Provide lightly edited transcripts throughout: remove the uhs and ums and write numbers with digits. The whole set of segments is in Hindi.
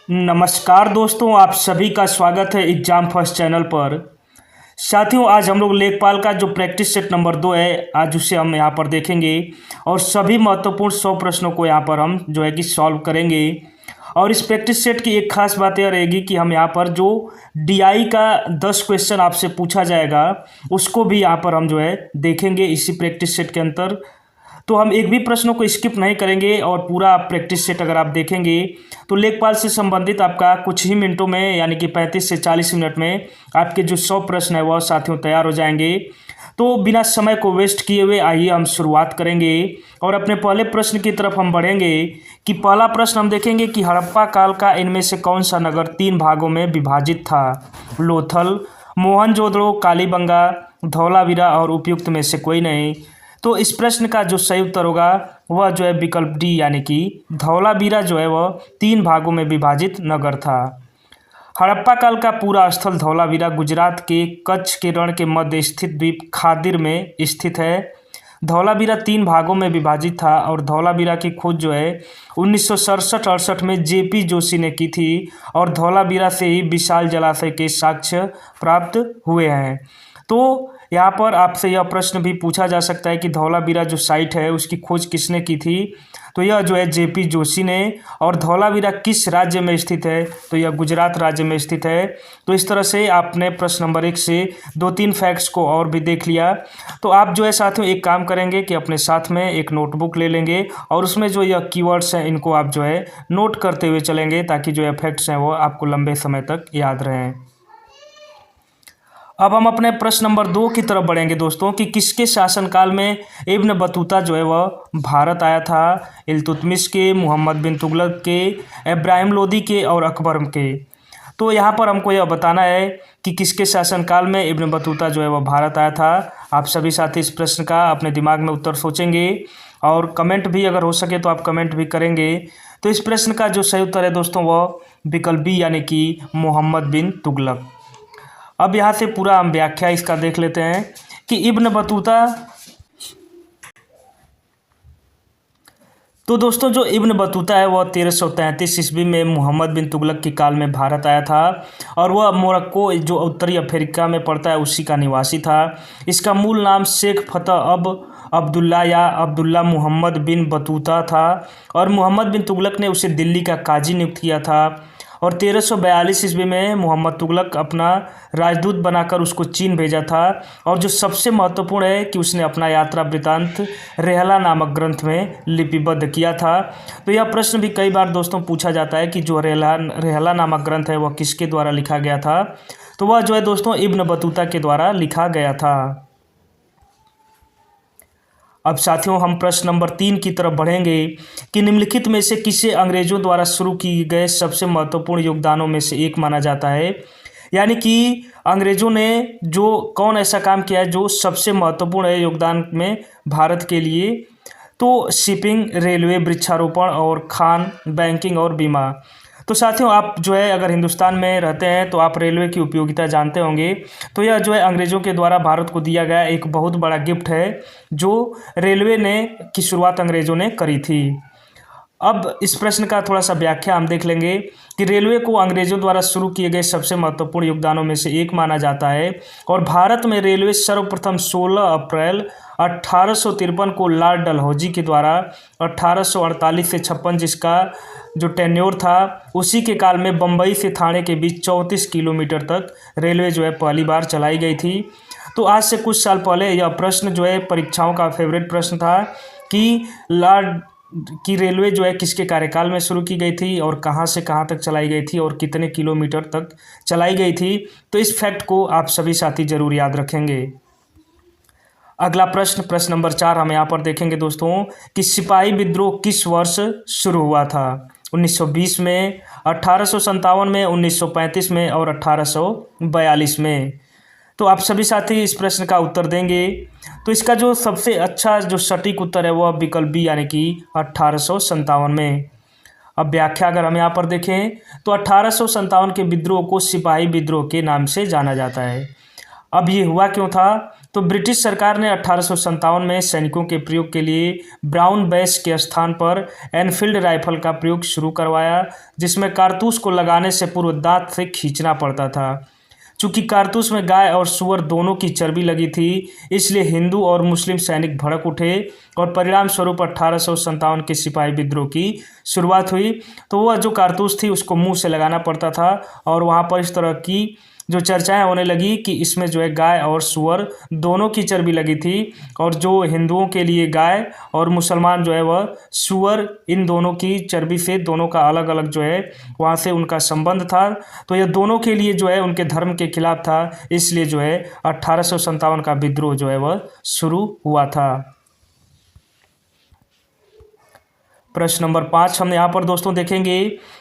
नमस्कार दोस्तों, आप सभी का स्वागत है एग्जाम फर्स्ट चैनल पर। साथियों, आज हम लोग लेखपाल का जो प्रैक्टिस सेट नंबर 2 है, आज उसे हम यहाँ पर देखेंगे और सभी महत्वपूर्ण 100 प्रश्नों को यहाँ पर हम जो है कि सॉल्व करेंगे। और इस प्रैक्टिस सेट की एक खास बात यह रहेगी कि हम यहाँ पर जो डीआई का 10 क्वेश्चन आपसे पूछा जाएगा उसको भी यहाँ पर हम जो है देखेंगे इसी प्रैक्टिस सेट के अंदर। तो हम एक भी प्रश्नों को स्किप नहीं करेंगे और पूरा प्रैक्टिस सेट अगर आप देखेंगे तो लेखपाल से संबंधित आपका कुछ ही मिनटों में यानी कि 35 से 40 मिनट में आपके जो 100 प्रश्न है वह साथियों तैयार हो जाएंगे। तो बिना समय को वेस्ट किए हुए आइए हम शुरुआत करेंगे और अपने पहले प्रश्न की तरफ हम बढ़ेंगे कि पहला प्रश्न हम देखेंगे कि हड़प्पा काल का इनमें से कौन सा नगर 3 भागों में विभाजित था। लोथल, मोहनजोदड़ो, कालीबंगा, धौलावीरा और उपयुक्त में से कोई नहीं। तो इस प्रश्न का जो सही उत्तर होगा वह जो है विकल्प डी यानी कि धौलावीरा जो है वह 3 भागों में विभाजित नगर था। हड़प्पा काल का पूरा स्थल धौलावीरा गुजरात के कच्छ के रण के मध्य स्थित द्वीप खादिर में स्थित है। धौलावीरा 3 भागों में विभाजित था और धौलावीरा की खोज जो है 1967-68 में जेपी जोशी ने की थी और धौलावीरा से ही विशाल जलाशय के साक्ष्य प्राप्त हुए हैं। तो यहाँ पर आपसे यह प्रश्न भी पूछा जा सकता है कि धौलावीरा जो साइट है उसकी खोज किसने की थी। तो यह जो है जेपी जोशी ने। और धौलावीरा किस राज्य में स्थित है, तो यह गुजरात राज्य में स्थित है। तो इस तरह से आपने प्रश्न नंबर 1 से 2-3 फैक्ट्स को और भी देख लिया। तो आप जो है साथियों एक काम करेंगे कि अपने साथ में एक नोटबुक ले लेंगे और उसमें जो यह कीवर्ड्स हैं इनको आप जो है नोट करते हुए चलेंगे ताकि जो है फैक्ट्स हैं वो आपको लंबे समय तक याद रहें। अब हम अपने प्रश्न नंबर 2 की तरफ बढ़ेंगे दोस्तों कि किसके शासनकाल में इब्न बतूता जो है वह भारत आया था। इल्तुतमिश के, मोहम्मद बिन तुगलक के, इब्राहिम लोदी के और अकबर के। तो यहाँ पर हमको यह बताना है कि किसके शासनकाल में इब्न बतूता जो है वह भारत आया था। आप सभी साथी इस प्रश्न का अपने दिमाग में उत्तर सोचेंगे और कमेंट भी अगर हो सके तो आप कमेंट भी करेंगे। तो इस प्रश्न का जो सही उत्तर है दोस्तों वह विकल्प बी यानी कि मोहम्मद बिन तुगलक। अब यहाँ से पूरा हम व्याख्या इसका देख लेते हैं कि इब्न बतूता। तो दोस्तों जो इब्न बतूता है वह 1333 ईस्वी में मोहम्मद बिन तुगलक के काल में भारत आया था और वह मोरक्को जो उत्तरी अफ्रीका में पड़ता है उसी का निवासी था। इसका मूल नाम शेख फतह अब्दुल्ला या अब्दुल्ला मोहम्मद बिन बतूता था और मोहम्मद बिन तुगलक ने उसे दिल्ली का काजी नियुक्त किया था। और 1342 ईस्वी में मोहम्मद तुगलक अपना राजदूत बनाकर उसको चीन भेजा था। और जो सबसे महत्वपूर्ण है कि उसने अपना यात्रा वृतांत रेहला नामक ग्रंथ में लिपिबद्ध किया था। तो यह प्रश्न भी कई बार दोस्तों पूछा जाता है कि जो रेहला नामक ग्रंथ है वह किसके द्वारा लिखा गया था। तो वह जो है दोस्तों इब्न बतूता के द्वारा लिखा गया था। अब साथियों हम प्रश्न नंबर 3 की तरफ बढ़ेंगे कि निम्नलिखित में से किसे अंग्रेजों द्वारा शुरू किए गए सबसे महत्वपूर्ण योगदानों में से एक माना जाता है। यानी कि अंग्रेजों ने जो कौन ऐसा काम किया है जो सबसे महत्वपूर्ण है योगदान में भारत के लिए। तो शिपिंग, रेलवे, वृक्षारोपण और खान, बैंकिंग और बीमा। तो साथियों आप जो है अगर हिंदुस्तान में रहते हैं तो आप रेलवे की उपयोगिता जानते होंगे। तो यह जो है अंग्रेज़ों के द्वारा भारत को दिया गया एक बहुत बड़ा गिफ्ट है जो रेलवे ने की शुरुआत अंग्रेज़ों ने करी थी। अब इस प्रश्न का थोड़ा सा व्याख्या हम देख लेंगे कि रेलवे को अंग्रेज़ों द्वारा शुरू किए गए सबसे महत्वपूर्ण योगदानों में से एक माना जाता है। और भारत में रेलवे सर्वप्रथम 16 अप्रैल 1853 को लॉर्ड डलहौजी के द्वारा 1848 से 56 जिसका जो टेन्योर था उसी के काल में बम्बई से थाने के बीच 34 किलोमीटर तक रेलवे जो है पहली बार चलाई गई थी। तो आज से कुछ साल पहले यह प्रश्न जो है परीक्षाओं का फेवरेट प्रश्न था कि लॉर्ड की रेलवे जो है किसके कार्यकाल में शुरू की गई थी और कहाँ से कहाँ तक चलाई गई थी और कितने किलोमीटर तक चलाई गई थी। तो इस फैक्ट को आप सभी साथी जरूर याद रखेंगे। अगला प्रश्न नंबर 4 हम यहाँ पर देखेंगे दोस्तों कि सिपाही विद्रोह किस वर्ष शुरू हुआ था। 1920 में, 1857 में, 1935 में और 1842 में। तो आप सभी साथी इस प्रश्न का उत्तर देंगे। तो इसका जो सबसे अच्छा जो सटीक उत्तर है वह विकल्प बी यानी कि 1857 में। अब व्याख्या अगर हम यहाँ पर देखें तो 1857 के विद्रोह को सिपाही विद्रोह के नाम से जाना जाता है। अब ये हुआ क्यों था, तो ब्रिटिश सरकार ने 1857 में सैनिकों के प्रयोग के लिए ब्राउन बैश के स्थान पर एनफील्ड राइफल का प्रयोग शुरू करवाया, जिसमें कारतूस को लगाने से पूर्व दांत से खींचना पड़ता था। चूंकि कारतूस में गाय और सूअर दोनों की चर्बी लगी थी, इसलिए हिंदू और मुस्लिम सैनिक भड़क उठे और परिणाम स्वरूप 1857 के सिपाही विद्रोह की शुरुआत हुई। तो वह जो कारतूस थी उसको मुंह से लगाना पड़ता था और वहाँ पर इस तरह की जो चर्चाएं होने लगी कि इसमें जो है गाय और सूअर दोनों की चर्बी लगी थी, और जो हिंदुओं के लिए गाय और मुसलमान जो है वह सूअर, इन दोनों की चर्बी से दोनों का अलग अलग जो है वहाँ से उनका संबंध था। तो यह दोनों के लिए जो है उनके धर्म के खिलाफ था, इसलिए जो है 1857 का विद्रोह जो है वह शुरू हुआ था। प्रश्न नंबर 5 हम यहाँ पर दोस्तों देखेंगे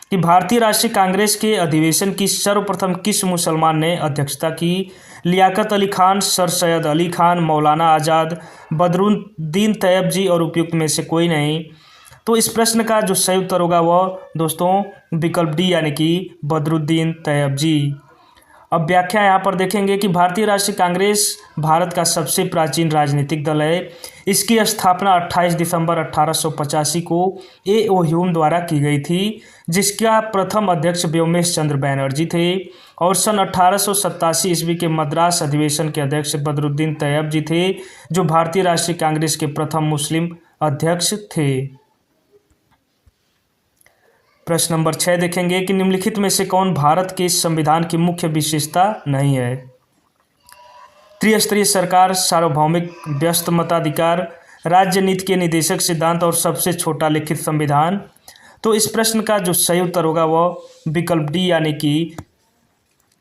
कि भारतीय राष्ट्रीय कांग्रेस के अधिवेशन की सर्वप्रथम किस मुसलमान ने अध्यक्षता की? लियाकत अली खान, सर सैयद अली खान, मौलाना आज़ाद, बदरुद्दीन तैयब जी और उपयुक्त में से कोई नहीं। तो इस प्रश्न का जो सही उत्तर होगा वह दोस्तों विकल्प डी यानी कि बदरुद्दीन तैयब जी। अब व्याख्या यहाँ पर देखेंगे कि भारतीय राष्ट्रीय कांग्रेस भारत का सबसे प्राचीन राजनीतिक दल है। इसकी स्थापना 28 दिसंबर 1885 को ए.ओ. ह्यूम द्वारा की गई थी, जिसका प्रथम अध्यक्ष व्योमेश चंद्र बैनर्जी थे, और सन 1887 ईस्वी के मद्रास अधिवेशन के अध्यक्ष बदरुद्दीन तैयब जी थे, जो भारतीय राष्ट्रीय कांग्रेस के प्रथम मुस्लिम अध्यक्ष थे। प्रश्न नंबर 6 देखेंगे कि निम्नलिखित में से कौन भारत के संविधान की मुख्य विशेषता नहीं है? त्रिस्तरीय सरकार, सार्वभौमिक व्यस्त मताधिकार, राज्य नीति के निदेशक सिद्धांत और सबसे छोटा लिखित संविधान। तो इस प्रश्न का जो सही उत्तर होगा वह विकल्प डी यानी कि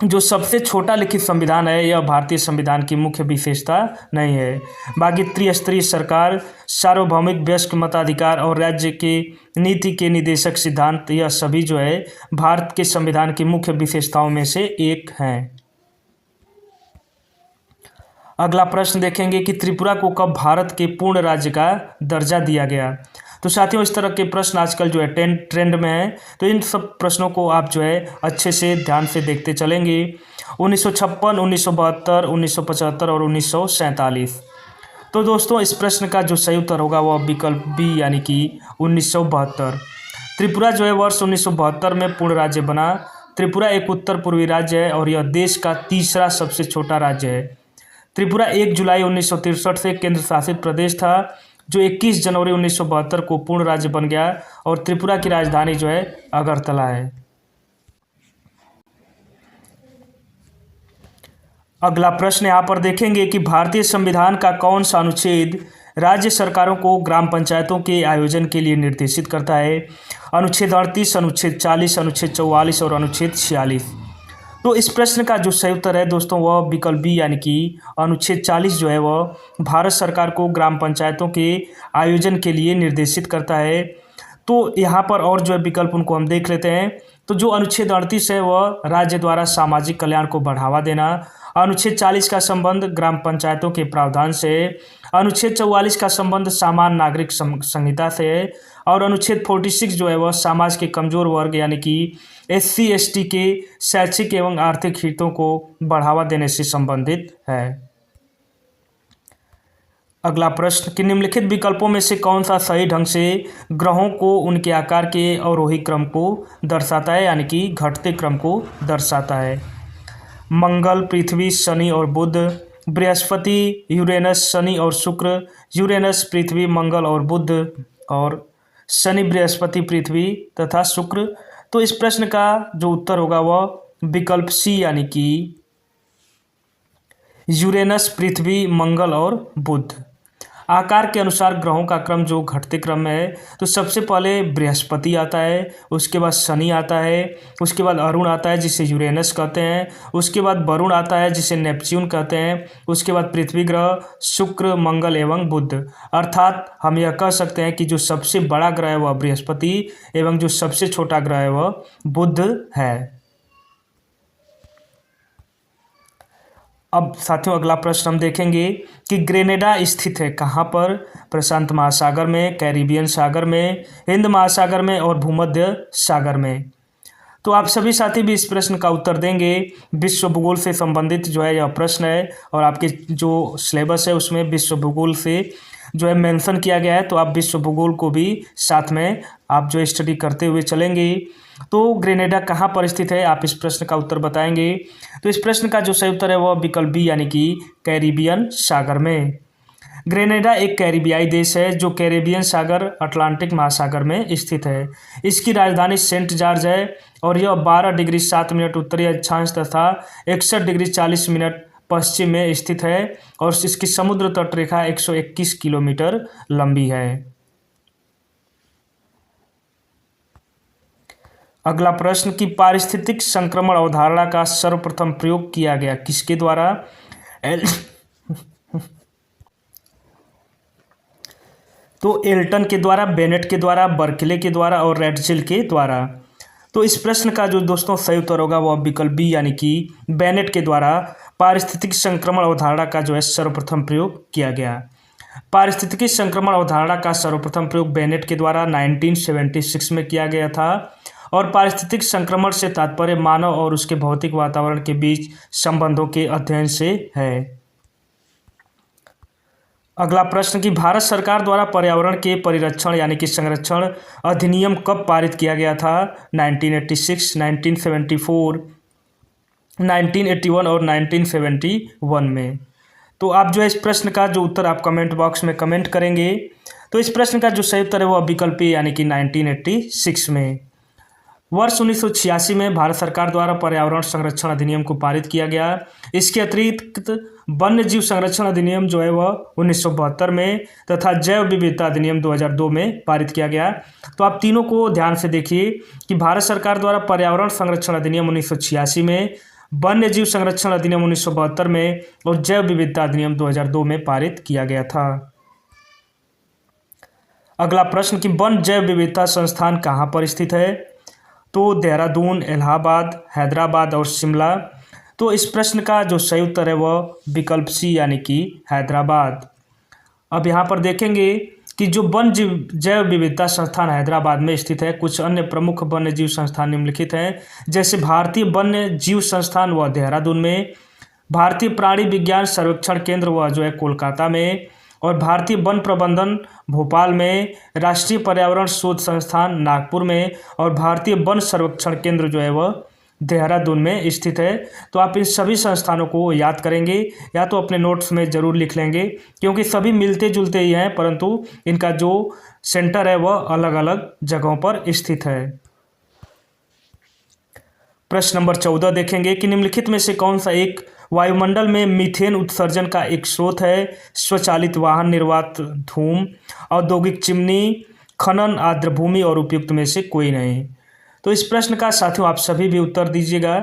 जो सबसे छोटा लिखित संविधान है, यह भारतीय संविधान की मुख्य विशेषता नहीं है। बाकी त्रिस्तरीय सरकार, सार्वभौमिक व्यस्क मताधिकार और राज्य के नीति के निदेशक सिद्धांत, यह सभी जो है भारत के संविधान की मुख्य विशेषताओं में से एक हैं। अगला प्रश्न देखेंगे कि त्रिपुरा को कब भारत के पूर्ण राज्य का दर्जा दिया गया? तो साथियों, इस तरह के प्रश्न आजकल जो है ट्रेंड में है, तो इन सब प्रश्नों को आप जो है अच्छे से ध्यान से देखते चलेंगे। 1956, 1972, 1975 और 1947। तो दोस्तों इस प्रश्न का जो सही उत्तर होगा वह विकल्प बी यानी कि 1972। त्रिपुरा जो है वर्ष 1972 में पूर्ण राज्य बना। त्रिपुरा एक उत्तर पूर्वी राज्य है और यह देश का तीसरा सबसे छोटा राज्य है। त्रिपुरा 1 जुलाई 1963 से केंद्र शासित प्रदेश था, जो 21 जनवरी 1972 को पूर्ण राज्य बन गया, और त्रिपुरा की राजधानी जो है अगरतला है। अगला प्रश्न यहाँ पर देखेंगे कि भारतीय संविधान का कौन सा अनुच्छेद राज्य सरकारों को ग्राम पंचायतों के आयोजन के लिए निर्देशित करता है? अनुच्छेद 38, अनुच्छेद 40, अनुच्छेद 44 और अनुच्छेद 46। तो इस प्रश्न का जो सही उत्तर है दोस्तों वह विकल्प बी यानी कि अनुच्छेद 40 जो है वह भारत सरकार को ग्राम पंचायतों के आयोजन के लिए निर्देशित करता है। तो यहाँ पर और जो है विकल्प उनको हम देख लेते हैं। तो जो अनुच्छेद 38 है वह राज्य द्वारा सामाजिक कल्याण को बढ़ावा देना। अनुच्छेद 40 का संबंध ग्राम पंचायतों के प्रावधान से है। अनुच्छेद 44 का संबंध सामान्य नागरिक संहिता से है, और अनुच्छेद 46 जो है वह समाज के कमजोर वर्ग यानी कि SC ST के शैक्षिक एवं आर्थिक हितों को बढ़ावा देने से संबंधित है। अगला प्रश्न कि निम्नलिखित विकल्पों में से कौन सा सही ढंग से ग्रहों को उनके आकार के अवरोही क्रम को दर्शाता है, यानी कि घटते क्रम को दर्शाता है? मंगल, पृथ्वी, शनि और बुध, बृहस्पति, यूरेनस, शनि और शुक्र, यूरेनस, पृथ्वी, मंगल और बुध, और शनि, बृहस्पति, पृथ्वी तथा शुक्र। तो इस प्रश्न का जो उत्तर होगा वह विकल्प सी यानी कि यूरेनस, पृथ्वी, मंगल और बुध। आकार के अनुसार ग्रहों का क्रम जो घटते क्रम में है, तो सबसे पहले बृहस्पति आता है, उसके बाद शनि आता है, उसके बाद अरुण आता है जिसे यूरेनस कहते हैं, उसके बाद वरुण आता है जिसे नेपच्यून कहते हैं, उसके बाद पृथ्वी ग्रह, शुक्र, मंगल एवं बुध। अर्थात हम यह कह सकते हैं कि जो सबसे बड़ा ग्रह है वह बृहस्पति एवं जो सबसे छोटा ग्रह है वह बुध है। अब साथियों अगला प्रश्न हम देखेंगे कि ग्रेनेडा स्थित है कहाँ पर? प्रशांत महासागर में, कैरिबियन सागर में, हिंद महासागर में और भूमध्य सागर में। तो आप सभी साथी भी इस प्रश्न का उत्तर देंगे। विश्व भूगोल से संबंधित जो है यह प्रश्न है और आपके जो सिलेबस है उसमें विश्व भूगोल से जो है मेंशन किया गया है, तो आप विश्व भूगोल को भी साथ में आप जो स्टडी करते हुए चलेंगे। तो ग्रेनेडा कहाँ पर स्थित है, आप इस प्रश्न का उत्तर बताएंगे। तो इस प्रश्न का जो सही उत्तर है वह विकल्प बी यानी कि कैरिबियन सागर में। ग्रेनेडा एक कैरिबियाई देश है जो कैरेबियन सागर अटलांटिक महासागर में स्थित है। इसकी राजधानी सेंट जॉर्ज है और यह 12 डिग्री 7 मिनट उत्तरी अक्षांश तथा 61 डिग्री 40 मिनट पश्चिम में स्थित है और इसकी समुद्र तट रेखा 121 किलोमीटर लंबी है। अगला प्रश्न कि पारिस्थितिक संक्रमण अवधारणा का सर्वप्रथम प्रयोग किया गया किसके द्वारा? तो एल्टन के द्वारा, बेनेट के द्वारा, बर्कले के द्वारा और रेडजिल के द्वारा। तो इस प्रश्न का जो दोस्तों सही उत्तर होगा वह विकल्प बी यानी कि बेनेट के द्वारा पारिस्थितिक संक्रमण अवधारणा का जो है सर्वप्रथम प्रयोग किया गया। पारिस्थितिकी संक्रमण अवधारणा का सर्वप्रथम प्रयोग बेनेट के द्वारा 1976 में किया गया था और पारिस्थितिक संक्रमण से तात्पर्य मानव और उसके भौतिक वातावरण के बीच संबंधों के अध्ययन से है। अगला प्रश्न कि भारत सरकार द्वारा पर्यावरण के परिरक्षण यानी कि संरक्षण अधिनियम कब पारित किया गया था? 1986, 1974, 1981 और 1971 में। तो आप जो है इस प्रश्न का जो उत्तर आप कमेंट बॉक्स में कमेंट करेंगे। तो इस प्रश्न का जो सही उत्तर है वह विकल्प ए यानी कि 1986 में। वर्ष 1986 में भारत सरकार द्वारा पर्यावरण संरक्षण अधिनियम को पारित किया गया। इसके अतिरिक्त वन्य जीव संरक्षण अधिनियम जो है वह 1972 में तथा जैव विविधता अधिनियम 2002 में पारित किया गया। तो आप तीनों को ध्यान से देखिए कि भारत सरकार द्वारा पर्यावरण संरक्षण अधिनियम 1986 में, वन्य जीव संरक्षण अधिनियम 1972 में और जैव विविधता अधिनियम 2002 में पारित किया गया था। अगला प्रश्न कि वन जैव विविधता संस्थान कहाँ पर स्थित है? तो देहरादून, इलाहाबाद, हैदराबाद और शिमला। तो इस प्रश्न का जो सही उत्तर है वह विकल्प सी यानी कि हैदराबाद। अब यहाँ पर देखेंगे कि जो वन जीव जैव विविधता संस्थान हैदराबाद में स्थित है, कुछ अन्य प्रमुख वन्य जीव संस्थान निम्नलिखित हैं, जैसे भारतीय वन्य जीव संस्थान वह देहरादून में, भारतीय प्राणी विज्ञान सर्वेक्षण केंद्र वह जो है कोलकाता में और भारतीय वन प्रबंधन भोपाल में, राष्ट्रीय पर्यावरण शोध संस्थान नागपुर में और भारतीय वन सर्वेक्षण केंद्र जो है वह देहरादून में स्थित है। तो आप इन सभी संस्थानों को याद करेंगे या तो अपने नोट्स में ज़रूर लिख लेंगे क्योंकि सभी मिलते जुलते ही हैं, परंतु इनका जो सेंटर है वह अलग अलग जगहों पर स्थित है। प्रश्न नंबर 14 देखेंगे कि निम्नलिखित में से कौन सा एक वायुमंडल में मीथेन उत्सर्जन का एक स्रोत है? स्वचालित वाहन, निर्वात धूम, औद्योगिक चिमनी, खनन, आर्द्र भूमि और उपयुक्त में से कोई नहीं। तो इस प्रश्न का साथियों आप सभी भी उत्तर दीजिएगा।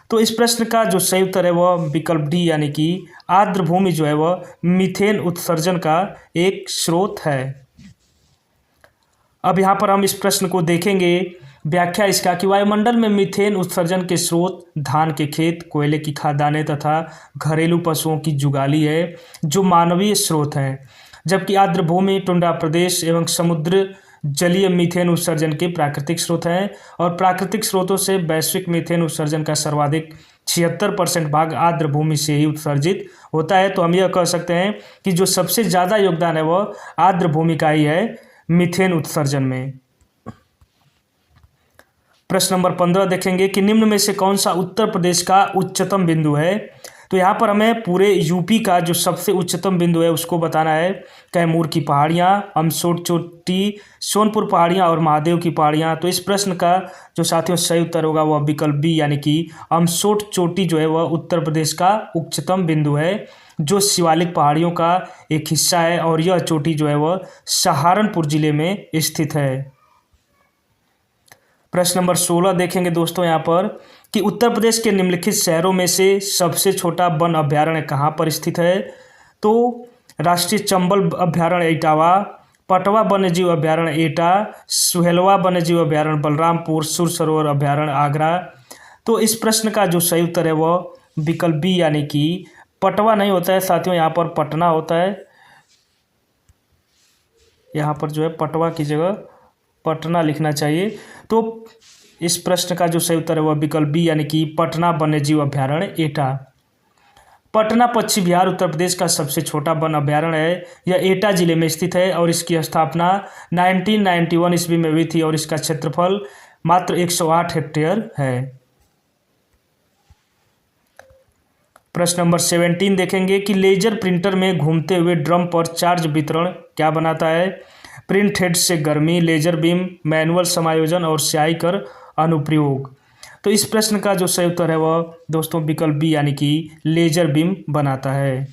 तो इस प्रश्न का जो सही उत्तर है वह विकल्प डी यानी कि आर्द्र भूमि जो है वह मीथेन उत्सर्जन का एक स्रोत है। अब यहाँ पर हम इस प्रश्न को देखेंगे। व्याख्या इसका कि वायुमंडल में मीथेन उत्सर्जन के स्रोत धान के खेत, कोयले की खदानें तथा घरेलू पशुओं की जुगाली है जो मानवीय स्रोत हैं, जबकि आर्द्र भूमि, टुंड्रा प्रदेश एवं समुद्र जलीय मीथेन उत्सर्जन के प्राकृतिक स्रोत हैं और प्राकृतिक स्रोतों से वैश्विक मीथेन उत्सर्जन का सर्वाधिक 76% भाग आर्द्र भूमि से ही उत्सर्जित होता है। तो हम यह कह सकते हैं कि जो सबसे ज़्यादा योगदान है वह आर्द्र भूमि का ही है मीथेन उत्सर्जन में। प्रश्न नंबर 15 देखेंगे कि निम्न में से कौन सा उत्तर प्रदेश का उच्चतम बिंदु है? तो यहाँ पर हमें पूरे यूपी का जो सबसे उच्चतम बिंदु है उसको बताना है। कैमूर की पहाड़ियाँ, अमसोट चोटी, सोनपुर पहाड़ियाँ और महादेव की पहाड़ियाँ। तो इस प्रश्न का जो साथियों सही उत्तर होगा वह विकल्प बी यानी कि अमसोट चोटी जो है वह उत्तर प्रदेश का उच्चतम बिंदु है जो शिवालिक पहाड़ियों का एक हिस्सा है और यह चोटी जो है वह सहारनपुर जिले में स्थित है। प्रश्न नंबर 16 देखेंगे दोस्तों यहाँ पर कि उत्तर प्रदेश के निम्नलिखित शहरों में से सबसे छोटा वन अभ्यारण्य कहाँ पर स्थित है? तो राष्ट्रीय चंबल अभ्यारण्य इटावा, पटवा वन्यजीव अभ्यारण्य एटा, सुहेलवा वन्यजीव अभ्यारण्य बलरामपुर, सुर सरोवर अभ्यारण्य आगरा। तो इस प्रश्न का जो सही उत्तर है वह विकल्प बी यानी कि पटवा नहीं होता है साथियों, यहाँ पर पटना होता है। यहाँ पर जो है पटवा की जगह पटना लिखना चाहिए। तो इस प्रश्न का जो सही उत्तर है वह विकल्प बी यानी कि पटना वन्यजीव अभ्यारण्य एटा। पटना पश्चिम बिहार उत्तर प्रदेश का सबसे छोटा वन अभ्यारण्य है। यह एटा जिले में स्थित है और इसकी स्थापना 1991 ईस्वी में हुई थी और इसका क्षेत्रफल मात्र 108 हेक्टेयर है। प्रश्न नंबर 17 देखेंगे कि लेजर प्रिंटर में घूमते हुए ड्रम पर चार्ज वितरण क्या बनाता है? प्रिंट हेड से गर्मी, लेजर बीम, मैनुअल समायोजन और स्याही कर अनुप्रयोग। तो इस प्रश्न का जो सही उत्तर है वह दोस्तों विकल्प बी यानी कि लेजर बीम बनाता है।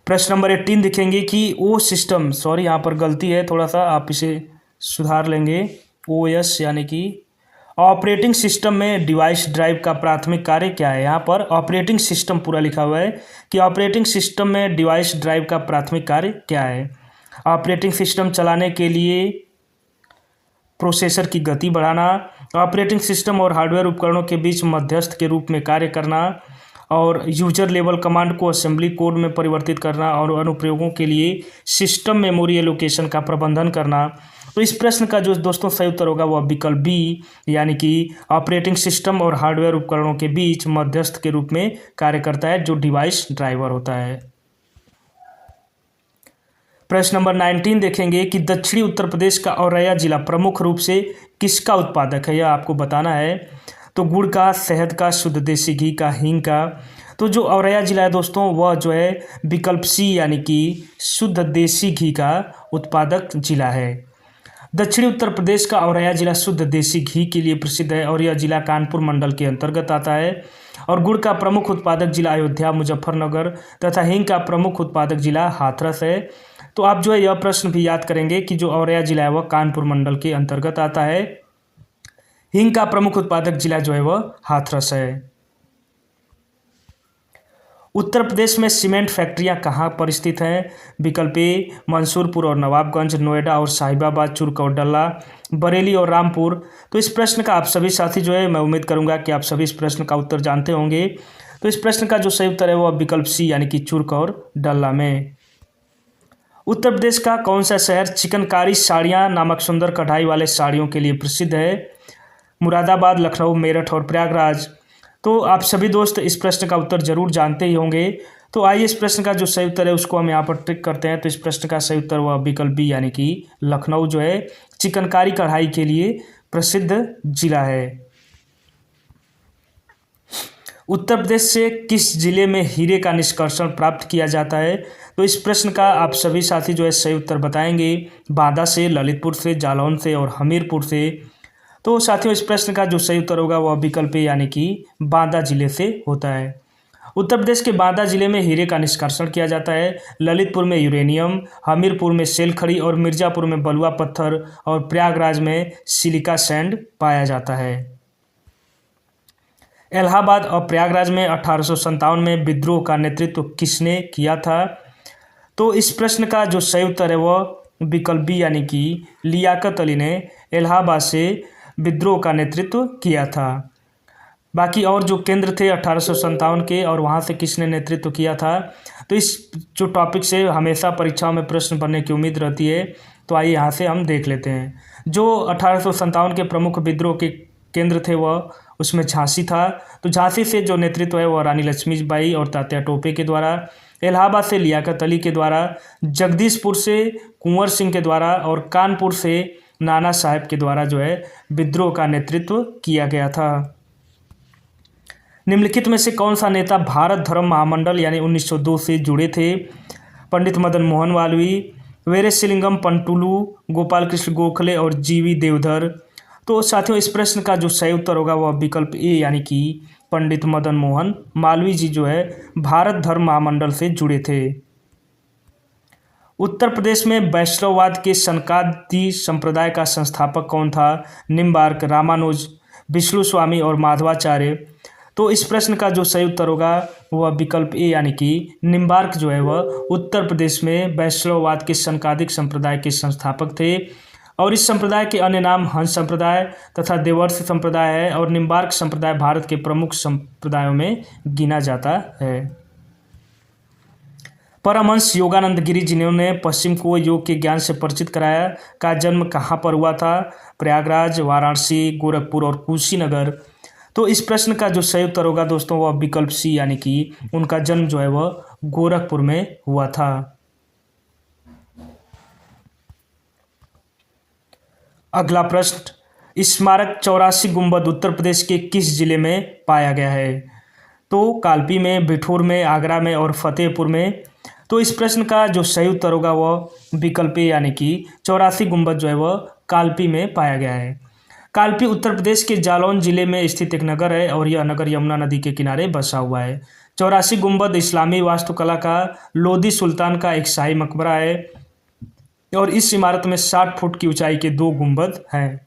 प्रश्न नंबर 18 देखेंगे कि ओ सिस्टम, सॉरी यहाँ पर गलती है थोड़ा सा, आप इसे सुधार लेंगे। ओएस यानी कि ऑपरेटिंग सिस्टम में डिवाइस ड्राइव का प्राथमिक कार्य क्या है? यहाँ पर ऑपरेटिंग सिस्टम पूरा लिखा हुआ है कि ऑपरेटिंग सिस्टम में डिवाइस ड्राइव का प्राथमिक कार्य क्या है? ऑपरेटिंग सिस्टम चलाने के लिए प्रोसेसर की गति बढ़ाना, ऑपरेटिंग सिस्टम और हार्डवेयर उपकरणों के बीच मध्यस्थ के रूप में कार्य करना और यूजर लेवल कमांड को असेंबली कोड में परिवर्तित करना और अनुप्रयोगों के लिए सिस्टम मेमोरी एलोकेशन का प्रबंधन करना। तो इस प्रश्न का जो दोस्तों सही उत्तर होगा वह विकल्प बी यानी कि ऑपरेटिंग सिस्टम और हार्डवेयर उपकरणों के बीच मध्यस्थ के रूप में कार्य करता है जो डिवाइस ड्राइवर होता है। प्रश्न नंबर 19 देखेंगे कि दक्षिणी उत्तर प्रदेश का औरैया जिला प्रमुख रूप से किसका उत्पादक है? यह आपको बताना है। तो गुड़ का, शहद का, शुद्ध देसी घी का, हींग का। तो जो औरैया जिला है दोस्तों वह जो है विकल्प सी यानी कि शुद्ध देसी घी का उत्पादक जिला है। दक्षिणी उत्तर प्रदेश का औरैया जिला शुद्ध देसी घी के लिए प्रसिद्ध है और यह जिला कानपुर मंडल के अंतर्गत आता है। और गुड़ का प्रमुख उत्पादक जिला अयोध्या, मुजफ्फरनगर तथा हींग का प्रमुख उत्पादक जिला हाथरस है। तो आप जो है यह प्रश्न भी याद करेंगे कि जो औरैया जिला है वह कानपुर मंडल के अंतर्गत आता है। हींग का प्रमुख उत्पादक जिला जो है वह हाथरस है। उत्तर प्रदेश में सीमेंट फैक्ट्रियां कहाँ पर स्थित हैं? विकल्प ए मंसूरपुर और नवाबगंज, नोएडा और साहिबाबाद, चुर्क और डल्ला, बरेली और रामपुर। तो इस प्रश्न का आप सभी साथी जो है मैं उम्मीद करूंगा कि आप सभी इस प्रश्न का उत्तर जानते होंगे। तो इस प्रश्न का जो सही उत्तर है वह विकल्प सी यानी कि चुर्क और डल्ला में। उत्तर प्रदेश का कौन सा शहर चिकनकारी साड़ियाँ नामक सुंदर कढ़ाई वाले साड़ियों के लिए प्रसिद्ध है? मुरादाबाद, लखनऊ, मेरठ और प्रयागराज। तो आप सभी दोस्त इस प्रश्न का उत्तर जरूर जानते ही होंगे। तो आइए इस प्रश्न का जो सही उत्तर है उसको हम यहाँ पर टिक करते हैं। तो इस प्रश्न का सही उत्तर वह विकल्प बी यानी कि लखनऊ जो है चिकनकारी कढ़ाई के लिए प्रसिद्ध जिला है। उत्तर प्रदेश से किस जिले में हीरे का निष्कर्षण प्राप्त किया जाता है? तो इस प्रश्न का आप सभी साथी जो है सही उत्तर बताएंगे। बांदा से, ललितपुर से, जालौन से और हमीरपुर से। तो साथियों इस प्रश्न का जो सही उत्तर होगा वह विकल्प यानी कि बांदा जिले से होता है। उत्तर प्रदेश के बांदा जिले में हीरे का निष्कर्षण किया जाता है। ललितपुर में यूरेनियम, हमीरपुर में सेलखड़ी और मिर्जापुर में बलुआ पत्थर और प्रयागराज में सिलिका सैंड पाया जाता है। इलाहाबाद और प्रयागराज में 1857 में विद्रोह का नेतृत्व किसने किया था? तो इस प्रश्न का जो सही उत्तर है वह विकल्प बी यानी कि लियाकत अली ने इलाहाबाद से विद्रोह का नेतृत्व किया था। बाकी और जो केंद्र थे 1857 के और वहाँ से किसने नेतृत्व किया था, तो इस जो टॉपिक से हमेशा परीक्षाओं में प्रश्न बनने की उम्मीद रहती है। तो आइए यहाँ से हम देख लेते हैं। जो 1857 के प्रमुख विद्रोह के केंद्र थे वह उसमें झांसी था। तो झांसी से जो नेतृत्व है वह रानी लक्ष्मीबाई और तात्या टोपे के द्वारा, इलाहाबाद से लियाकत अली के द्वारा, जगदीशपुर से कुंवर सिंह के द्वारा और कानपुर से नाना साहब के द्वारा जो है विद्रोह का नेतृत्व किया गया था। निम्नलिखित में से कौन सा नेता भारत धर्म महामंडल यानी 1902 से जुड़े थे? पंडित मदन मोहन मालवीय, वीरेशलिंगम पंटुलू, गोपाल कृष्ण गोखले और जीवी देवधर। तो साथियों इस प्रश्न का जो सही उत्तर होगा वह विकल्प ए यानी कि पंडित मदन मोहन मालवीय जी जो है भारत धर्म महामंडल से जुड़े थे। उत्तर प्रदेश में वैष्णववाद के सनकादि संप्रदाय का संस्थापक कौन था? निम्बार्क, रामानुज, विष्णु स्वामी और माधवाचार्य। तो इस प्रश्न का जो सही उत्तर होगा वह विकल्प ए यानी कि निम्बार्क जो है वह उत्तर प्रदेश में वैष्णववाद के सनकादिक संप्रदाय के संस्थापक थे। और इस संप्रदाय के अन्य नाम हंस संप्रदाय तथा देवर्ष संप्रदाय है और निम्बार्क संप्रदाय भारत के प्रमुख संप्रदायों में गिना जाता है। परमहंस योगानंद गिरी जिन्होंने पश्चिम को योग के ज्ञान से परिचित कराया का जन्म कहाँ पर हुआ था? प्रयागराज, वाराणसी, गोरखपुर और कुशीनगर। तो इस प्रश्न का जो सही उत्तर होगा दोस्तों वह विकल्प सी, यानी कि उनका जन्म जो है वह गोरखपुर में हुआ था। अगला प्रश्न, स्मारक 84 गुंबद उत्तर प्रदेश के किस जिले में पाया गया है? तो कालपी में, बिठूर में, आगरा में और फतेहपुर में। तो इस प्रश्न का जो सही उत्तर होगा वह विकल्प ए, यानी कि 84 गुंबद जो है वह कालपी में पाया गया है। कालपी उत्तर प्रदेश के जालौन जिले में स्थित एक नगर है और यह नगर यमुना नदी के किनारे बसा हुआ है। 84 गुंबद इस्लामी वास्तुकला का लोदी सुल्तान का एक शाही मकबरा है और इस इमारत में 60 फुट की ऊंचाई के 2 गुंबद हैं।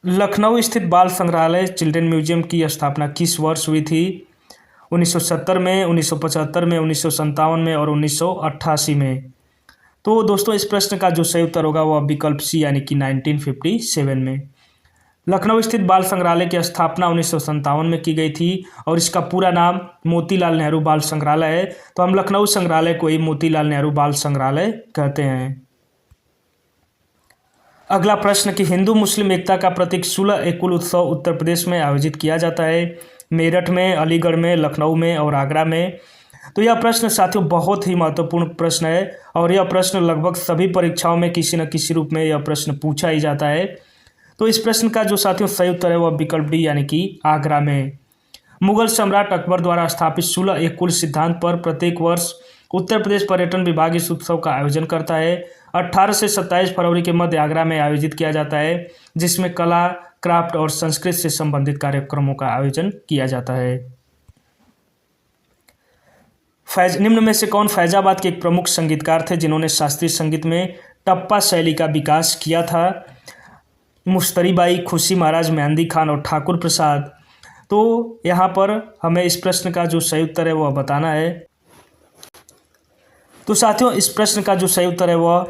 लखनऊ स्थित बाल संग्रहालय चिल्ड्रन म्यूजियम की स्थापना किस वर्ष हुई थी? 1970 में, 1975 में, 1957 में और 1988 में। तो दोस्तों इस प्रश्न का जो सही उत्तर होगा वह विकल्प सी, यानी कि 1957 में। लखनऊ स्थित बाल संग्रहालय की स्थापना 1957 में की गई थी और इसका पूरा नाम मोतीलाल नेहरू बाल संग्रहालय है। तो हम लखनऊ संग्रहालय को ही मोतीलाल नेहरू बाल संग्रहालय कहते हैं। अगला प्रश्न कि हिंदू मुस्लिम एकता का प्रतीक 16 कुल उत्सव उत्तर प्रदेश में आयोजित किया जाता है? मेरठ में, अलीगढ़ में, लखनऊ में और आगरा में। तो यह प्रश्न साथियों बहुत ही महत्वपूर्ण प्रश्न है और यह प्रश्न लगभग सभी परीक्षाओं में किसी न किसी रूप में यह प्रश्न पूछा ही जाता है। तो इस प्रश्न का जो साथियों सही उत्तर है वह विकल्प डी, यानी कि आगरा में। मुगल सम्राट अकबर द्वारा स्थापित 16 कुल सिद्धांत पर प्रत्येक वर्ष उत्तर प्रदेश पर्यटन विभाग इस उत्सव का आयोजन करता है। 18 से 27 फरवरी के मध्य आगरा में आयोजित किया जाता है, जिसमें कला, क्राफ्ट और संस्कृत से संबंधित कार्यक्रमों का आयोजन किया जाता है। निम्न में से कौन फैजाबाद के एक प्रमुख संगीतकार थे जिन्होंने शास्त्रीय संगीत में टप्पा शैली का विकास किया था? मुश्तरी बाई, खुशी महाराज, मेहंदी खान और ठाकुर प्रसाद। तो यहाँ पर हमें इस प्रश्न का जो सही उत्तर है वह बताना है। तो साथियों इस प्रश्न का जो सही उत्तर है वह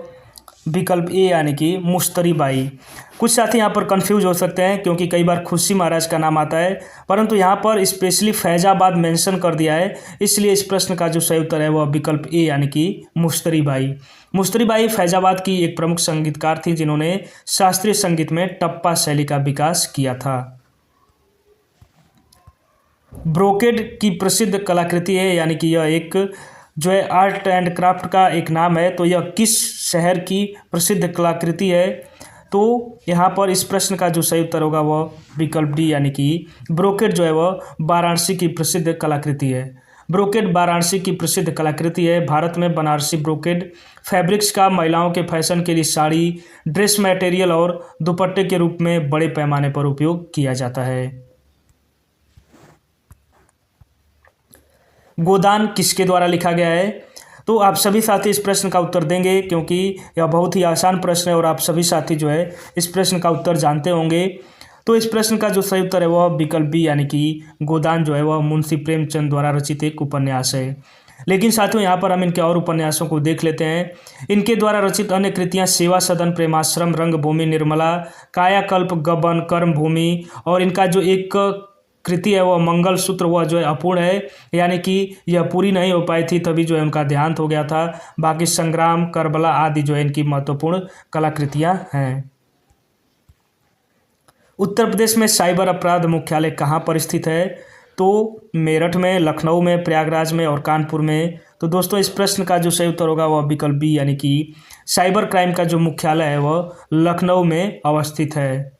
विकल्प ए, यानी कि मुश्तरी बाई। कुछ साथी यहाँ पर कंफ्यूज हो सकते हैं क्योंकि कई बार खुशी महाराज का नाम आता है, परंतु यहाँ पर स्पेशली फैजाबाद मेंशन कर दिया है, इसलिए इस प्रश्न का जो सही उत्तर है वह विकल्प ए, यानी कि मुश्तरी बाई। मुश्तरी बाई फैजाबाद की एक प्रमुख संगीतकार थी जिन्होंने शास्त्रीय संगीत में टप्पा शैली का विकास किया था। ब्रोकेड की प्रसिद्ध कलाकृति है, यानी कि यह एक जो है आर्ट एंड क्राफ्ट का एक नाम है। तो यह किस शहर की प्रसिद्ध कलाकृति है? तो यहाँ पर इस प्रश्न का जो सही उत्तर होगा वह विकल्प डी, यानी कि ब्रोकेड जो है वह वाराणसी की प्रसिद्ध कलाकृति है। ब्रोकेड वाराणसी की प्रसिद्ध कलाकृति है। भारत में बनारसी ब्रोकेड फैब्रिक्स का महिलाओं के फैशन के लिए साड़ी, ड्रेस मटेरियल और दुपट्टे के रूप में बड़े पैमाने पर उपयोग किया जाता है। गोदान किसके द्वारा लिखा गया है? तो आप सभी साथी इस प्रश्न का उत्तर देंगे क्योंकि यह बहुत ही आसान प्रश्न है और आप सभी साथी जो है इस प्रश्न का उत्तर जानते होंगे। तो इस प्रश्न का जो सही उत्तर है वह विकल्प बी, यानी कि गोदान जो है वह मुंशी प्रेमचंद द्वारा रचित एक उपन्यास है। लेकिन साथियों यहाँ पर हम इनके और उपन्यासों को देख लेते हैं। इनके द्वारा रचित अन्य कृतियाँ सेवा सदन, प्रेमाश्रम, रंगभूमि निर्मला, कायाकल्प, गबन, कर्मभूमि और इनका जो एक कृति है वह मंगलसूत्र, वह जो है अपूर्ण है, यानी कि यह पूरी नहीं हो पाई थी, तभी जो है उनका देहांत हो गया था। बाकी संग्राम, करबला आदि जो है इनकी महत्वपूर्ण कलाकृतियाँ हैं। उत्तर प्रदेश में साइबर अपराध मुख्यालय कहाँ पर स्थित है? तो मेरठ में, लखनऊ में, प्रयागराज में और कानपुर में। तो दोस्तों इस प्रश्न का जो सही उत्तर होगा वह विकल्प बी, यानी कि साइबर क्राइम का जो मुख्यालय है वह लखनऊ में अवस्थित है।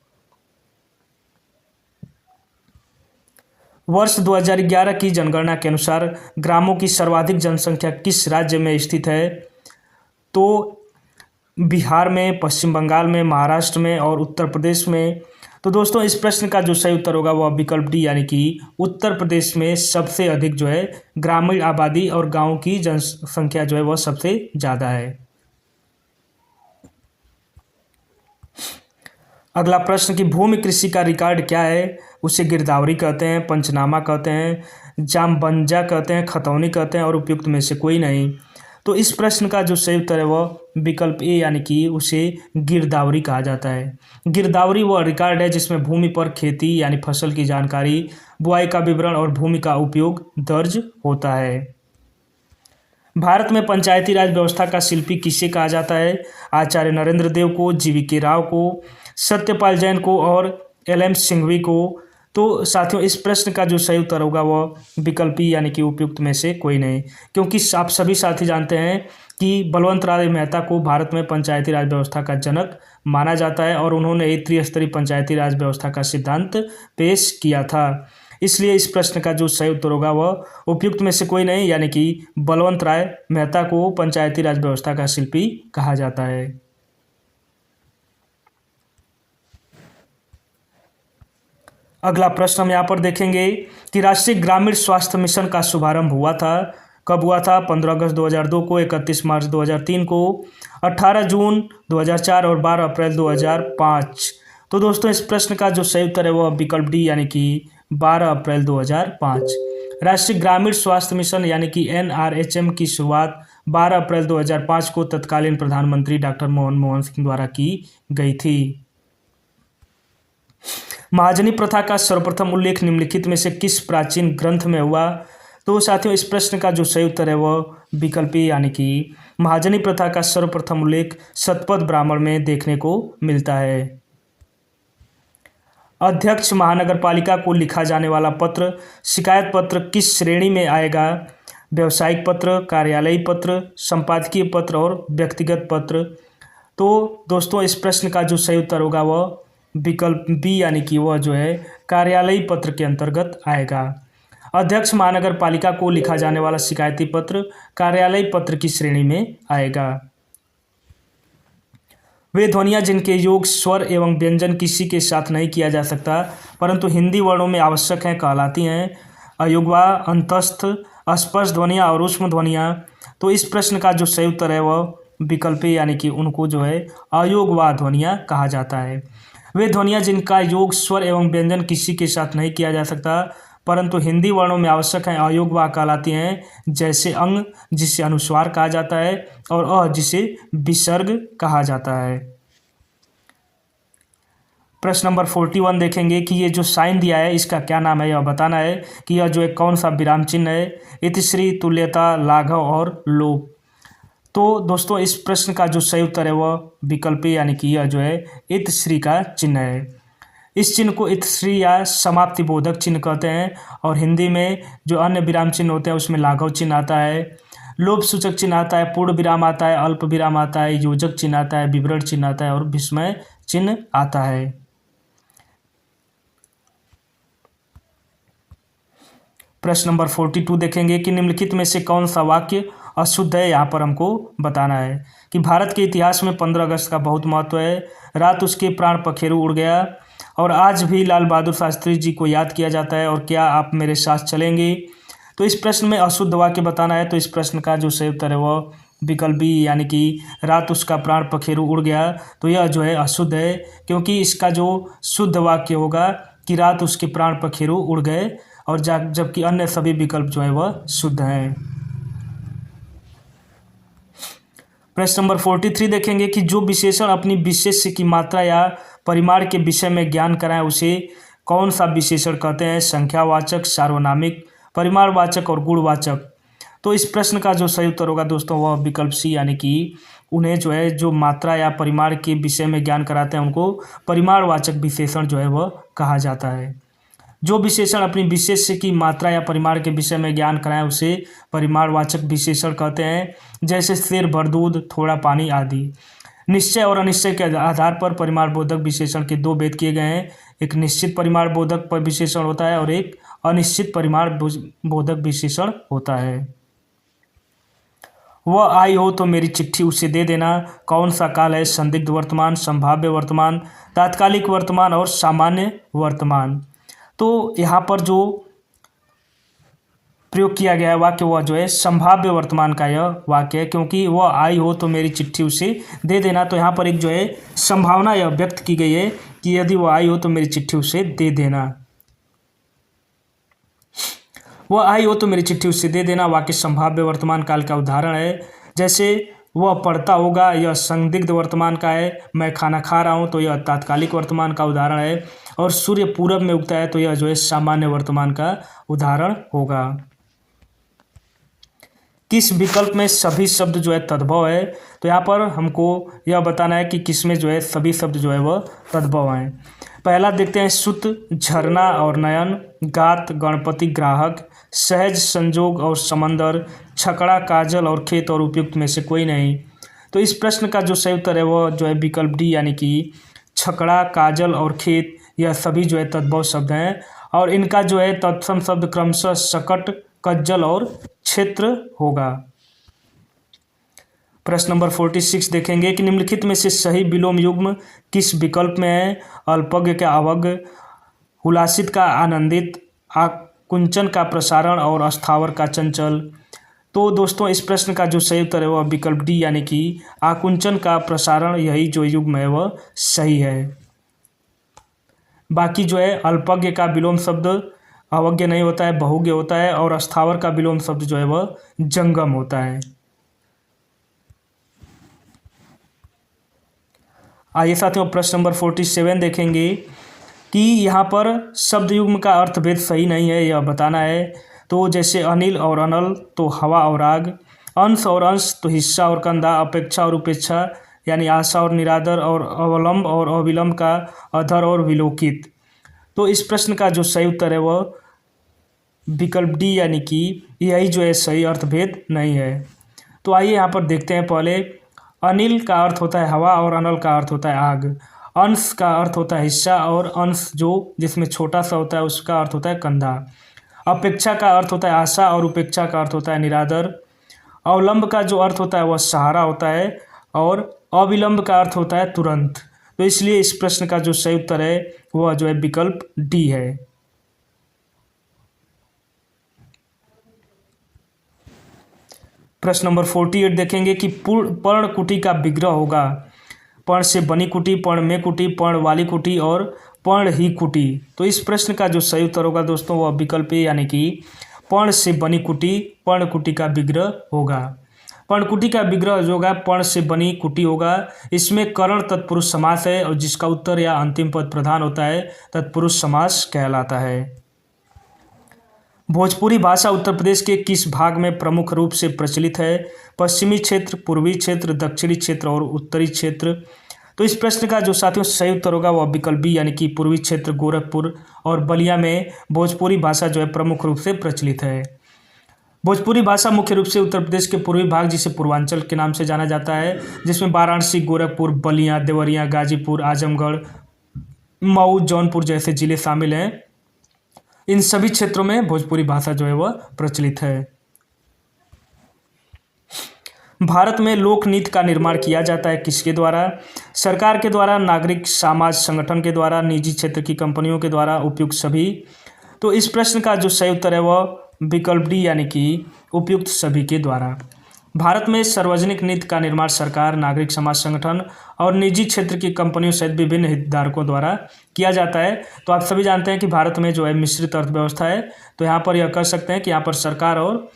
वर्ष 2011 की जनगणना के अनुसार ग्रामों की सर्वाधिक जनसंख्या किस राज्य में स्थित है? तो बिहार में, पश्चिम बंगाल में, महाराष्ट्र में और उत्तर प्रदेश में। तो दोस्तों इस प्रश्न का जो सही उत्तर होगा वह विकल्प डी, यानी कि उत्तर प्रदेश में सबसे अधिक जो है ग्रामीण आबादी और गाँव की जनसंख्या जो है वह सबसे ज़्यादा है। अगला प्रश्न कि भूमि कृषि का रिकॉर्ड क्या है? उसे गिरदावरी कहते हैं, पंचनामा कहते हैं, जामबंजा कहते हैं, खतौनी कहते हैं और उपयुक्त में से कोई नहीं। तो इस प्रश्न का जो सही उत्तर है वह विकल्प ए यानी कि उसे गिरदावरी कहा जाता है। गिरदावरी वह रिकॉर्ड है जिसमें भूमि पर खेती यानी फसल की जानकारी, बुआई का विवरण और भूमि का उपयोग दर्ज होता है। भारत में पंचायती राज व्यवस्था का शिल्पी किसे कहा जाता है? आचार्य नरेंद्र देव को, जीवीके राव को, सत्यपाल जैन को और एल.एम. सिंघवी को। तो साथियों इस प्रश्न का जो सही उत्तर होगा वह विकल्पी यानी कि उपयुक्त में से कोई नहीं, क्योंकि आप सभी साथी जानते हैं कि बलवंत राय मेहता को भारत में पंचायती राज व्यवस्था का जनक माना जाता है और उन्होंने एक त्रिस्तरीय पंचायती राज व्यवस्था का सिद्धांत पेश किया था। इसलिए इस प्रश्न का जो सही उत्तर होगा वह उपयुक्त में से कोई नहीं, यानी कि बलवंत राय मेहता को पंचायती राज व्यवस्था का शिल्पी कहा जाता है। अगला प्रश्न हम यहाँ पर देखेंगे कि राष्ट्रीय ग्रामीण स्वास्थ्य मिशन का शुभारंभ हुआ था। कब हुआ था? 15 अगस्त 2002 को, 31 मार्च 2003 को, 18 जून 2004 और 12 अप्रैल 2005। तो दोस्तों इस प्रश्न का जो सही उत्तर है वह विकल्प डी यानी कि 12 अप्रैल 2005। राष्ट्रीय ग्रामीण स्वास्थ्य मिशन यानी कि NRHM की शुरुआत 12 अप्रैल 2005 को तत्कालीन प्रधानमंत्री डॉक्टर मनमोहन सिंह द्वारा की गई थी। महाजनी प्रथा का सर्वप्रथम उल्लेख निम्नलिखित में से किस प्राचीन ग्रंथ में हुआ? तो साथियों इस प्रश्न का जो सही उत्तर है वह विकल्पी यानी कि महाजनी प्रथा का सर्वप्रथम उल्लेख शतपथ ब्राह्मण में देखने को मिलता है। अध्यक्ष महानगर पालिका को लिखा जाने वाला पत्र, शिकायत पत्र किस श्रेणी में आएगा? व्यावसायिक पत्र, कार्यालयी पत्र, संपादकीय पत्र और व्यक्तिगत पत्र। तो दोस्तों इस प्रश्न का जो सही उत्तर होगा वह विकल्प बी यानी कि वह जो है कार्यालयी पत्र के अंतर्गत आएगा। अध्यक्ष महानगर पालिका को लिखा जाने वाला शिकायती पत्र कार्यालयी पत्र की श्रेणी में आएगा। वे ध्वनियाँ जिनके योग स्वर एवं व्यंजन किसी के साथ नहीं किया जा सकता परंतु हिंदी वर्णों में आवश्यक हैं कहलाती हैं अयुग्वा, अंतस्थ, स्पर्श ध्वनियाँ और ऊष्म ध्वनियाँ। तो इस प्रश्न का जो सही उत्तर है वह विकल्पी यानी कि उनको जो है अयोग्वा ध्वनियाँ कहा जाता है। वे ध्वनियाँ जिनका योग स्वर एवं व्यंजन किसी के साथ नहीं किया जा सकता परंतु हिंदी वर्णों में आवश्यक हैं अयोग्वा कहलाती हैं, जैसे अंग जिसे अनुस्वार कहा जाता है और अ जिसे विसर्ग कहा जाता है। प्रश्न नंबर 41 देखेंगे कि ये जो साइन दिया है इसका क्या नाम है, यह बताना है कि यह जो है कौन सा विराम चिन्ह है? इतिश्री, तुल्यता, लाघव और लोप। तो दोस्तों इस प्रश्न का जो सही उत्तर है वह विकल्पी यानी कि यह जो है इतश्री का चिन्ह है। इस चिन्ह को इतश्री या समाप्ति बोधक चिन्ह कहते हैं और हिंदी में जो अन्य विराम चिन्ह होते हैं उसमें लाघव चिन्ह आता है, लोप सूचक चिन्ह आता है, पूर्ण विराम आता है, अल्प विराम आता है, योजक चिन्ह आता है, विवरण चिन्ह आता है और विस्मय चिन्ह आता है। प्रश्न नंबर 42 देखेंगे कि निम्नलिखित में से कौन सा वाक्य अशुद्ध है? यहाँ पर हमको बताना है कि भारत के इतिहास में 15 अगस्त का बहुत महत्व है। रात उसके प्राण पखेरु उड़ गया और आज भी लाल बहादुर शास्त्री जी को याद किया जाता है और क्या आप मेरे साथ चलेंगे? तो इस प्रश्न में अशुद्ध वाक्य बताना है। तो इस प्रश्न का जो सही उत्तर है वह विकल्प बी यानी कि रात उसका प्राण पखेरु उड़ गया। तो यह जो है अशुद्ध है क्योंकि इसका जो शुद्ध वाक्य होगा कि रात उसके प्राण पखेरु उड़ गए और जबकि अन्य सभी विकल्प जो है वह शुद्ध हैं। प्रश्न नंबर 43 देखेंगे कि जो विशेषण अपनी विशेष्य की मात्रा या परिमाण के विषय में ज्ञान कराएं उसे कौन सा विशेषण कहते हैं? संख्यावाचक, सार्वनामिक, परिमाणवाचक और गुणवाचक। तो इस प्रश्न का जो सही उत्तर होगा दोस्तों वह विकल्प सी यानी कि उन्हें जो है जो मात्रा या परिमाण के विषय में ज्ञान कराते हैं उनको परिमाणवाचक विशेषण जो है वह कहा जाता है। जो विशेषण अपनी विशेष्य की मात्रा या परिमाण के विषय में ज्ञान कराएं उसे परिमाणवाचक विशेषण कहते हैं, जैसे सिर भर दूध, थोड़ा पानी आदि। निश्चय और अनिश्चय के आधार पर परिमाण बोधक विशेषण के दो भेद किए गए हैं। एक निश्चित परिमाण बोधक विशेषण होता है और एक अनिश्चित परिमाण बोधक विशेषण होता है। वह आई हो तो मेरी चिट्ठी उसे दे देना कौन सा काल है? संदिग्ध वर्तमान, संभाव्य वर्तमान, तात्कालिक वर्तमान और सामान्य वर्तमान। तो यहाँ पर जो प्रयोग किया गया है वाक्य वह जो है संभाव्य वर्तमान का यह वाक्य है, क्योंकि वह आई हो तो मेरी चिट्ठी उसे दे देना। तो यहाँ पर एक जो है संभावना यह व्यक्त की गई है कि यदि वह आई हो तो मेरी चिट्ठी उसे दे देना। वह आई हो तो मेरी चिट्ठी उसे दे देना वाक्य संभाव्य वर्तमान काल का उदाहरण है। जैसे वह पढ़ता होगा, यह संदिग्ध वर्तमान का है। मैं खाना खा रहा हूँ तो यह तात्कालिक वर्तमान का उदाहरण है। और सूर्य पूरब में उगता है तो यह जो है सामान्य वर्तमान का उदाहरण होगा। किस विकल्प में सभी शब्द जो है तद्भव है? तो यहाँ पर हमको यह बताना है कि किस में जो है सभी शब्द जो है वह तद्भव हैं। पहला देखते हैं, सुत, झरना और नयन, गात, गणपति, ग्राहक, सहज, संजोग और समंदर, छकड़ा, काजल और खेत और उपयुक्त में से कोई नहीं। तो इस प्रश्न का जो सही उत्तर है वह जो है विकल्प डी यानी कि छकड़ा, काजल और खेत, यह सभी जो है तद्भव शब्द हैं और इनका जो है तत्सम शब्द क्रमशः शकट, कज्जल और क्षेत्र होगा। प्रश्न नंबर 46 देखेंगे कि निम्नलिखित में से सही विलोम युग्म किस विकल्प में है? अल्पज्ञ का अवज्ञ, हुलासित का आनंदित, आकुंचन का प्रसारण और अस्थावर का चंचल। तो दोस्तों इस प्रश्न का जो सही उत्तर है वह विकल्प डी यानी कि आकुंचन का प्रसारण, यही जो युग्म है वह सही है। बाकी जो है अल्पज्ञ का विलोम शब्द अवज्ञ नहीं होता है, बहुज्ञ होता है और अस्थावर का विलोम शब्द जो है वह जंगम होता है। आइए साथियों प्रश्न नंबर 47 देखेंगे कि यहाँ पर शब्द युग्म का अर्थभेद सही नहीं है, यह बताना है। तो जैसे अनिल और अनल तो हवा और आग, अंश और अंश तो हिस्सा और कंधा, अपेक्षा और उपेक्षा यानी आशा और निरादर, और अवलंब और अविलंब का अधर और विलोकित। तो इस प्रश्न का जो सही उत्तर है वह विकल्प डी यानी कि यही जो है सही अर्थभेद नहीं है। तो आइए यहाँ पर देखते हैं। पहले अनिल का अर्थ होता है हवा और अनल का अर्थ होता है आग। अंश का अर्थ होता है हिस्सा और अंश जो जिसमें छोटा सा होता है उसका अर्थ होता है कंधा। अपेक्षा का अर्थ होता है आशा और उपेक्षा का अर्थ होता है निरादर। अवलंब का जो अर्थ होता है वह सहारा होता है और अविलंब का अर्थ होता है तुरंत। तो इसलिए इस प्रश्न का जो सही उत्तर है वह जो है विकल्प डी है। प्रश्न नंबर 48 देखेंगे कि पर्ण कुटी का विग्रह होगा। पर्ण से बनी कुटी, पर्ण में कुटी, पर्ण वाली कुटी और पर्ण ही कुटी। तो इस प्रश्न का जो सही उत्तर होगा दोस्तों वह विकल्प ए यानी कि पर्ण से बनी कुटी, पर्ण कुटी का विग्रह होगा। पर्णकुटी का विग्रह जो होगा पर्ण से बनी कुटी होगा। इसमें करण तत्पुरुष समास है और जिसका उत्तर या अंतिम पद प्रधान होता है तत्पुरुष समास कहलाता है। भोजपुरी भाषा उत्तर प्रदेश के किस भाग में प्रमुख रूप से प्रचलित है? पश्चिमी क्षेत्र, पूर्वी क्षेत्र, दक्षिणी क्षेत्र और उत्तरी क्षेत्र। तो इस प्रश्न का जो साथियों सही उत्तर होगा वह विकल्प बी यानी कि पूर्वी क्षेत्र, गोरखपुर और बलिया में भोजपुरी भाषा जो है प्रमुख रूप से प्रचलित है। भोजपुरी भाषा मुख्य रूप से उत्तर प्रदेश के पूर्वी भाग जिसे पूर्वांचल के नाम से जाना जाता है, जिसमें वाराणसी, गोरखपुर, बलिया, देवरिया, गाजीपुर, आजमगढ़, मऊ, जौनपुर जैसे जिले शामिल हैं। इन सभी क्षेत्रों में भोजपुरी भाषा जो है वह प्रचलित है। भारत में लोक नीति का निर्माण किया जाता है किसके द्वारा? सरकार के द्वारा, नागरिक समाज संगठन के द्वारा, निजी क्षेत्र की कंपनियों के द्वारा, उपयुक्त सभी। तो इस प्रश्न का जो सही उत्तर है वह विकल्प डी यानी कि उपयुक्त सभी के द्वारा। भारत में सार्वजनिक नीति का निर्माण सरकार, नागरिक समाज संगठन और निजी क्षेत्र की कंपनियों सहित विभिन्न हितधारकों द्वारा किया जाता है। तो आप सभी जानते हैं कि भारत में जो है मिश्रित अर्थव्यवस्था है, तो यहाँ पर यह कह सकते हैं कि यहाँ पर सरकार और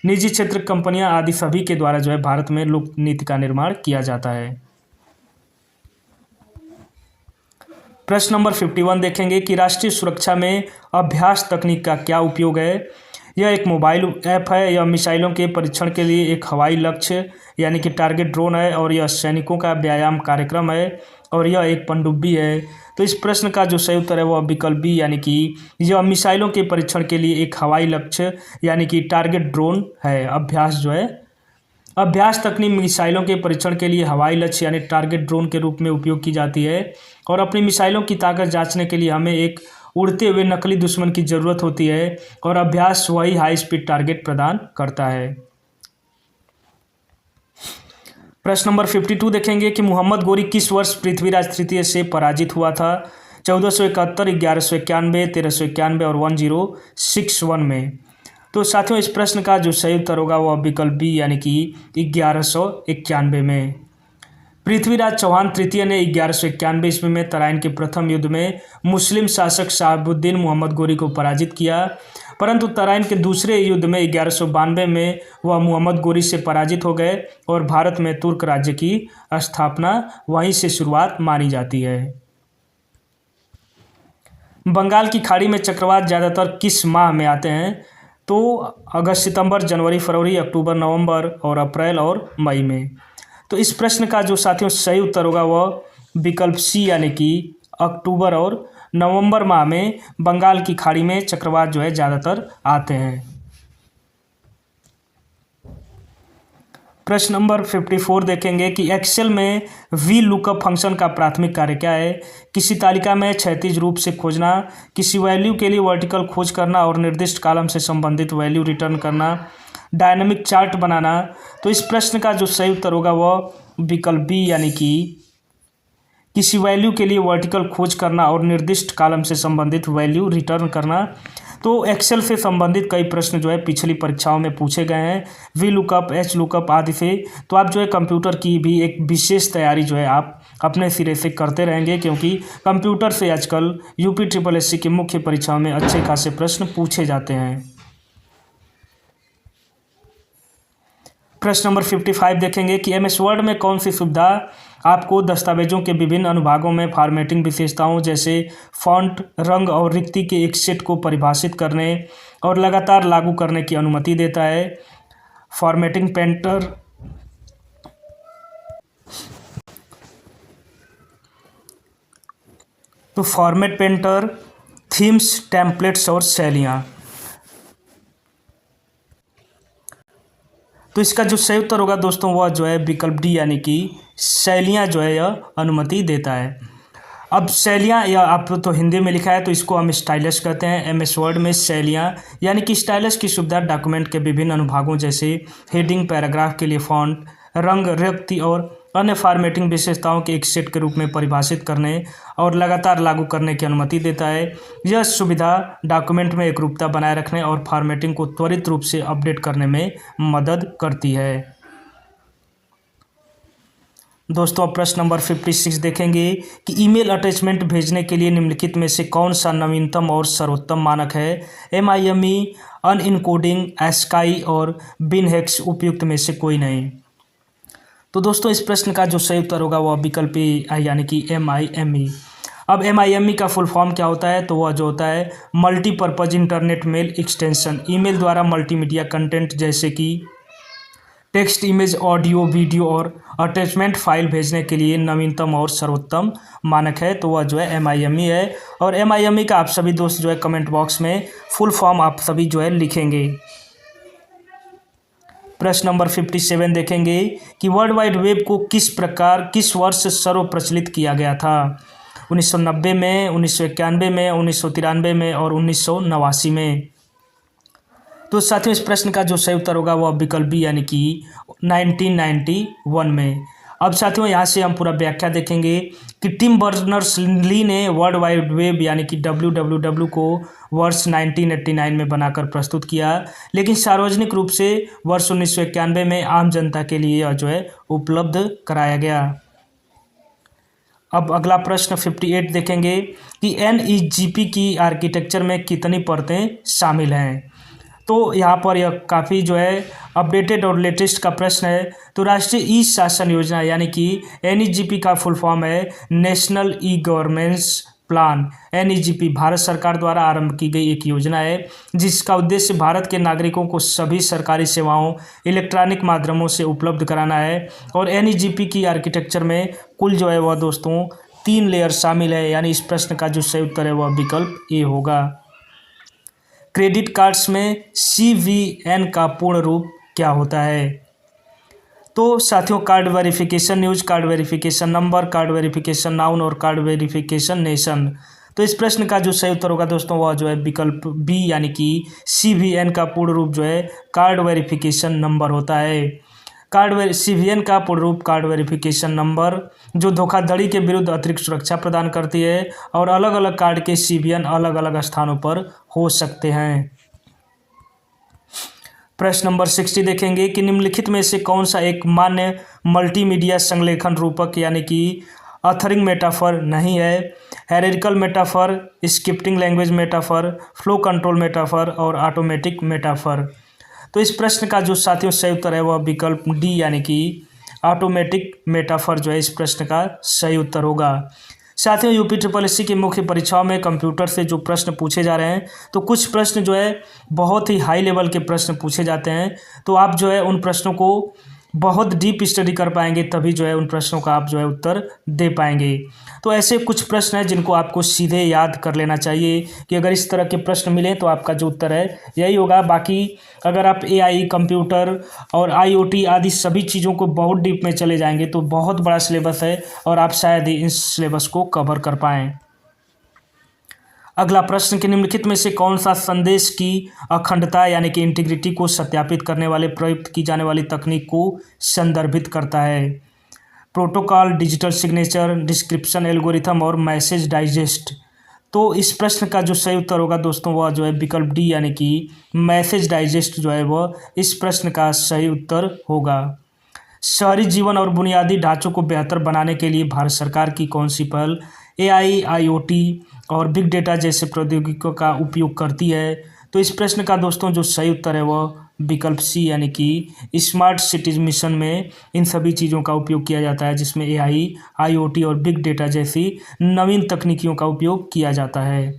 निजी क्षेत्र कंपनियां आदि सभी के द्वारा जो है भारत में लोक नीति का निर्माण किया जाता है। प्रश्न नंबर 51 देखेंगे कि राष्ट्रीय सुरक्षा में अभ्यास तकनीक का क्या उपयोग है? यह एक मोबाइल ऐप है, यह मिसाइलों के परीक्षण के लिए एक हवाई लक्ष्य यानी कि टारगेट ड्रोन है, और यह सैनिकों का व्यायाम कार्यक्रम है, और यह एक पनडुब्बी है। तो इस प्रश्न का जो सही उत्तर है वह विकल्प बी यानी कि यह मिसाइलों के परीक्षण के लिए एक हवाई लक्ष्य यानी कि टारगेट ड्रोन है। अभ्यास जो है अभ्यास तकनीक मिसाइलों के परीक्षण के लिए हवाई लक्ष्य यानी टारगेट ड्रोन के रूप में उपयोग की जाती है, और अपनी मिसाइलों की ताकत जांचने के लिए हमें एक उड़ते हुए नकली दुश्मन की ज़रूरत होती है, और अभ्यास वही हाई स्पीड टारगेट प्रदान करता है। प्रश्न नंबर 52 देखेंगे कि मोहम्मद गोरी किस वर्ष पृथ्वीराज तृतीय से पराजित हुआ था? 1471, 1191, 1391 और 1061 में। तो साथियों इस प्रश्न का जो सही उत्तर होगा वह विकल्प बी यानी कि 1191 में। पृथ्वीराज चौहान तृतीय ने 1191 ईस्वी में तराइन के प्रथम युद्ध में मुस्लिम शासक शहाबुद्दीन मोहम्मद गोरी को पराजित किया। परंतु तराइन के दूसरे युद्ध में 1192 में वह मोहम्मद गोरी से पराजित हो गए और भारत में तुर्क राज्य की स्थापना वहीं से शुरुआत मानी जाती है। बंगाल की खाड़ी में चक्रवात ज़्यादातर किस माह में आते हैं? तो अगस्त, सितंबर, जनवरी, फरवरी, अक्टूबर, नवंबर और अप्रैल और मई में। तो इस प्रश्न का जो साथियों सही उत्तर होगा वह विकल्प सी यानी कि अक्टूबर और नवंबर माह में बंगाल की खाड़ी में चक्रवात जो है ज़्यादातर आते हैं। प्रश्न नंबर 54 देखेंगे कि एक्सेल में वी लुकअप फंक्शन का प्राथमिक कार्य क्या है? किसी तालिका में क्षैतिज रूप से खोजना, किसी वैल्यू के लिए वर्टिकल खोज करना और निर्दिष्ट कॉलम से संबंधित वैल्यू रिटर्न करना, डायनामिक चार्ट बनाना। तो इस प्रश्न का जो सही उत्तर होगा वह विकल्प बी यानी कि किसी वैल्यू के लिए वर्टिकल खोज करना और निर्दिष्ट कॉलम से संबंधित वैल्यू रिटर्न करना। तो एक्सेल से संबंधित कई प्रश्न जो है पिछली परीक्षाओं में पूछे गए हैं, वी लुकअप, एच लुकअप आदि से। तो आप जो है कंप्यूटर की भी एक विशेष तैयारी जो है आप अपने सिरे से करते रहेंगे, क्योंकि कंप्यूटर से आजकल UPSSC की मुख्य परीक्षाओं में अच्छे खासे प्रश्न पूछे जाते हैं। प्रश्न नंबर 55 देखेंगे कि MS वर्ड में कौन सी सुविधा आपको दस्तावेजों के विभिन्न अनुभागों में फॉर्मेटिंग विशेषताओं जैसे फॉन्ट, रंग और रिक्ति के एक सेट को परिभाषित करने और लगातार लागू करने की अनुमति देता है? फॉर्मेटिंग पेंटर, तो फॉर्मेट पेंटर, थीम्स, टेम्पलेट्स और शैलियाँ। तो इसका जो सही उत्तर होगा दोस्तों वह जो है विकल्प डी यानी कि शैलियाँ जो है यह अनुमति देता है। अब शैलियाँ या आप तो हिंदी में लिखा है तो इसको हम स्टाइलस कहते हैं। MS वर्ड में शैलियाँ यानी कि स्टाइलस की सुविधा डॉक्यूमेंट के विभिन्न अनुभागों जैसे हेडिंग, पैराग्राफ के लिए फॉन्ट, रंग, रिक्ति और अन्य फॉर्मेटिंग विशेषताओं के एक सेट के रूप में परिभाषित करने और लगातार लागू करने की अनुमति देता है। यह सुविधा डॉक्यूमेंट में एकरूपता बनाए रखने और फॉर्मेटिंग को त्वरित रूप से अपडेट करने में मदद करती है। दोस्तों अब प्रश्न नंबर 56 देखेंगे कि ईमेल अटैचमेंट भेजने के लिए निम्नलिखित में से कौन सा नवीनतम और सर्वोत्तम मानक है? MIME, अनइनकोडिंग, ASCII और बिनहेक्स उपयुक्त में से कोई नहीं। तो दोस्तों इस प्रश्न का जो सही उत्तर होगा वह विकल्प यानी कि MIME। अब MIME का फुल फॉर्म क्या होता है? तो वह जो होता है multipurpose internet mail extension. Email द्वारा मल्टीमीडिया कंटेंट जैसे कि टेक्स्ट, इमेज, ऑडियो, वीडियो और अटैचमेंट फाइल भेजने के लिए नवीनतम और सर्वोत्तम मानक है। तो वह जो है MIME है। और MIME का आप सभी दोस्त जो है कमेंट बॉक्स में फुल फॉर्म आप सभी जो है लिखेंगे। प्रश्न नंबर 57 देखेंगे कि वर्ल्ड वाइड वेब को किस वर्ष सर्वप्रचलित किया गया था? 1990 में, 1991 में, 1993 में और 1989 में। तो साथियों इस प्रश्न का जो सही उत्तर होगा वह विकल्प बी यानी कि 1991 में। अब साथियों यहाँ से हम पूरा व्याख्या देखेंगे कि टिम बर्नर्स-ली ने वर्ल्ड वाइड वेब यानी कि WWW को वर्ष 1989 में बनाकर प्रस्तुत किया, लेकिन सार्वजनिक रूप से वर्ष 1991 में आम जनता के लिए यह जो है उपलब्ध कराया गया। अब अगला प्रश्न 58 देखेंगे कि NEGP की आर्किटेक्चर में कितनी परतें शामिल हैं? तो यहाँ पर यह काफ़ी जो है अपडेटेड और लेटेस्ट का प्रश्न है। तो राष्ट्रीय ई शासन योजना यानी कि NEGP का फुल फॉर्म है national e governance plan. NEGP Bharat सरकार द्वारा आरंभ की गई एक योजना है जिसका उद्देश्य भारत के नागरिकों को सभी सरकारी सेवाओं इलेक्ट्रॉनिक माध्यमों से उपलब्ध कराना है। और NEGP की आर्किटेक्चर में कुल जो है वह दोस्तों 3 लेयर शामिल है, यानी इस प्रश्न का जो सही उत्तर है वह विकल्प ए होगा। क्रेडिट कार्ड्स में CVN का पूर्ण रूप क्या होता है? तो साथियों card verification news, card verification number, card verification noun और कार्ड वेरिफिकेशन नेशन। तो इस प्रश्न का जो सही उत्तर होगा दोस्तों वह जो है विकल्प बी यानी कि CVN का पूर्ण रूप जो है कार्ड वेरिफिकेशन नंबर होता है। CVN का पूर्ण रूप कार्ड वेरिफिकेशन नंबर जो धोखाधड़ी के विरुद्ध अतिरिक्त सुरक्षा प्रदान करती है और अलग अलग कार्ड के CVN अलग अलग स्थानों पर हो सकते हैं। प्रश्न नंबर 60 देखेंगे कि निम्नलिखित में से कौन सा एक मान्य मल्टीमीडिया संलेखन रूपक यानी कि ऑथरिंग मेटाफर नहीं है, hierarchical metaphor, scripting language metaphor, flow control metaphor और ऑटोमेटिक मेटाफर। तो इस प्रश्न का जो साथियों सही उत्तर है वह विकल्प डी यानी कि ऑटोमेटिक मेटाफर जो है इस प्रश्न का सही उत्तर होगा। साथियों यूपी ट्रिपल एससी की मुख्य परीक्षाओं में कंप्यूटर से जो प्रश्न पूछे जा रहे हैं तो कुछ प्रश्न जो है बहुत ही हाई लेवल के प्रश्न पूछे जाते हैं, तो आप जो है उन प्रश्नों को बहुत डीप स्टडी कर पाएंगे, तभी जो है उन प्रश्नों का आप जो है उत्तर दे पाएंगे। तो ऐसे कुछ प्रश्न हैं जिनको आपको सीधे याद कर लेना चाहिए कि अगर इस तरह के प्रश्न मिलें तो आपका जो उत्तर है यही होगा। बाकी अगर आप एआई, कंप्यूटर और आईओटी आदि सभी चीज़ों को बहुत डीप में चले जाएंगे तो बहुत बड़ा सिलेबस है और आप शायद ही इस सिलेबस को कवर कर पाएँ। अगला प्रश्न कि निम्नलिखित में से कौन सा संदेश की अखंडता यानी कि इंटीग्रिटी को सत्यापित करने वाले प्रयुक्त की जाने वाली तकनीक को संदर्भित करता है? Protocol, digital signature, description algorithm और मैसेज डाइजेस्ट। तो इस प्रश्न का जो सही उत्तर होगा दोस्तों वह जो है विकल्प डी यानी कि मैसेज डाइजेस्ट जो है वह इस प्रश्न का सही उत्तर होगा। शहरी जीवन और बुनियादी ढांचों को बेहतर बनाने के लिए भारत सरकार की कौन सी पहल एआई, आईओटी और बिग डेटा जैसे प्रौद्योगिकियों का उपयोग करती है? तो इस प्रश्न का दोस्तों जो सही उत्तर है वह विकल्प सी यानी कि स्मार्ट सिटीज मिशन में इन सभी चीज़ों का उपयोग किया जाता है, जिसमें एआई, आईओटी और बिग डेटा जैसी नवीन तकनीकियों का उपयोग किया जाता है।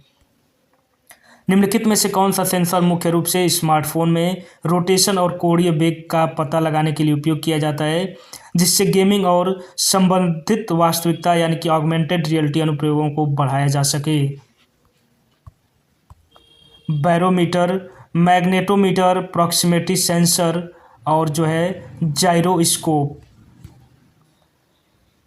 निम्नलिखित में से कौन सा सेंसर मुख्य रूप से स्मार्टफोन में रोटेशन और कोणीय वेग का पता लगाने के लिए उपयोग किया जाता है, जिससे गेमिंग और संबंधित वास्तविकता यानी कि ऑगमेंटेड रियलिटी अनुप्रयोगों को बढ़ाया जा सके? बैरोमीटर, मैग्नेटोमीटर, प्रॉक्सिमिटी सेंसर और जो है जाइरोस्कोप।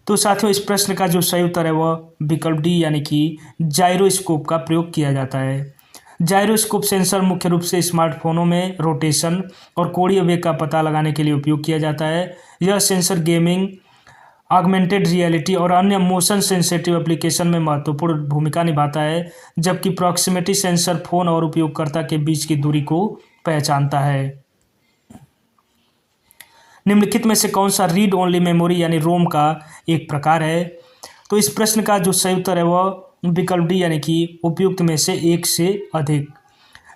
तो साथियों इस प्रश्न का जो सही उत्तर है वह विकल्प डी यानी कि जाइरोस्कोप का प्रयोग किया जाता है। जाइरोस्कोप सेंसर मुख्य रूप से स्मार्टफोनों में रोटेशन और कोणीय वेग का पता लगाने के लिए उपयोग किया जाता है। यह सेंसर गेमिंग, ऑगमेंटेड रियलिटी और अन्य मोशन सेंसिटिव एप्लीकेशन में महत्वपूर्ण भूमिका निभाता है, जबकि प्रॉक्सिमिटी सेंसर फोन और उपयोगकर्ता के बीच की दूरी को पहचानता है। निम्नलिखित में से कौन सा रीड ओनली मेमोरी यानी रोम का एक प्रकार है? तो इस प्रश्न का जो सही उत्तर है वह विकल्प डी यानी कि उपयुक्त में से एक से अधिक।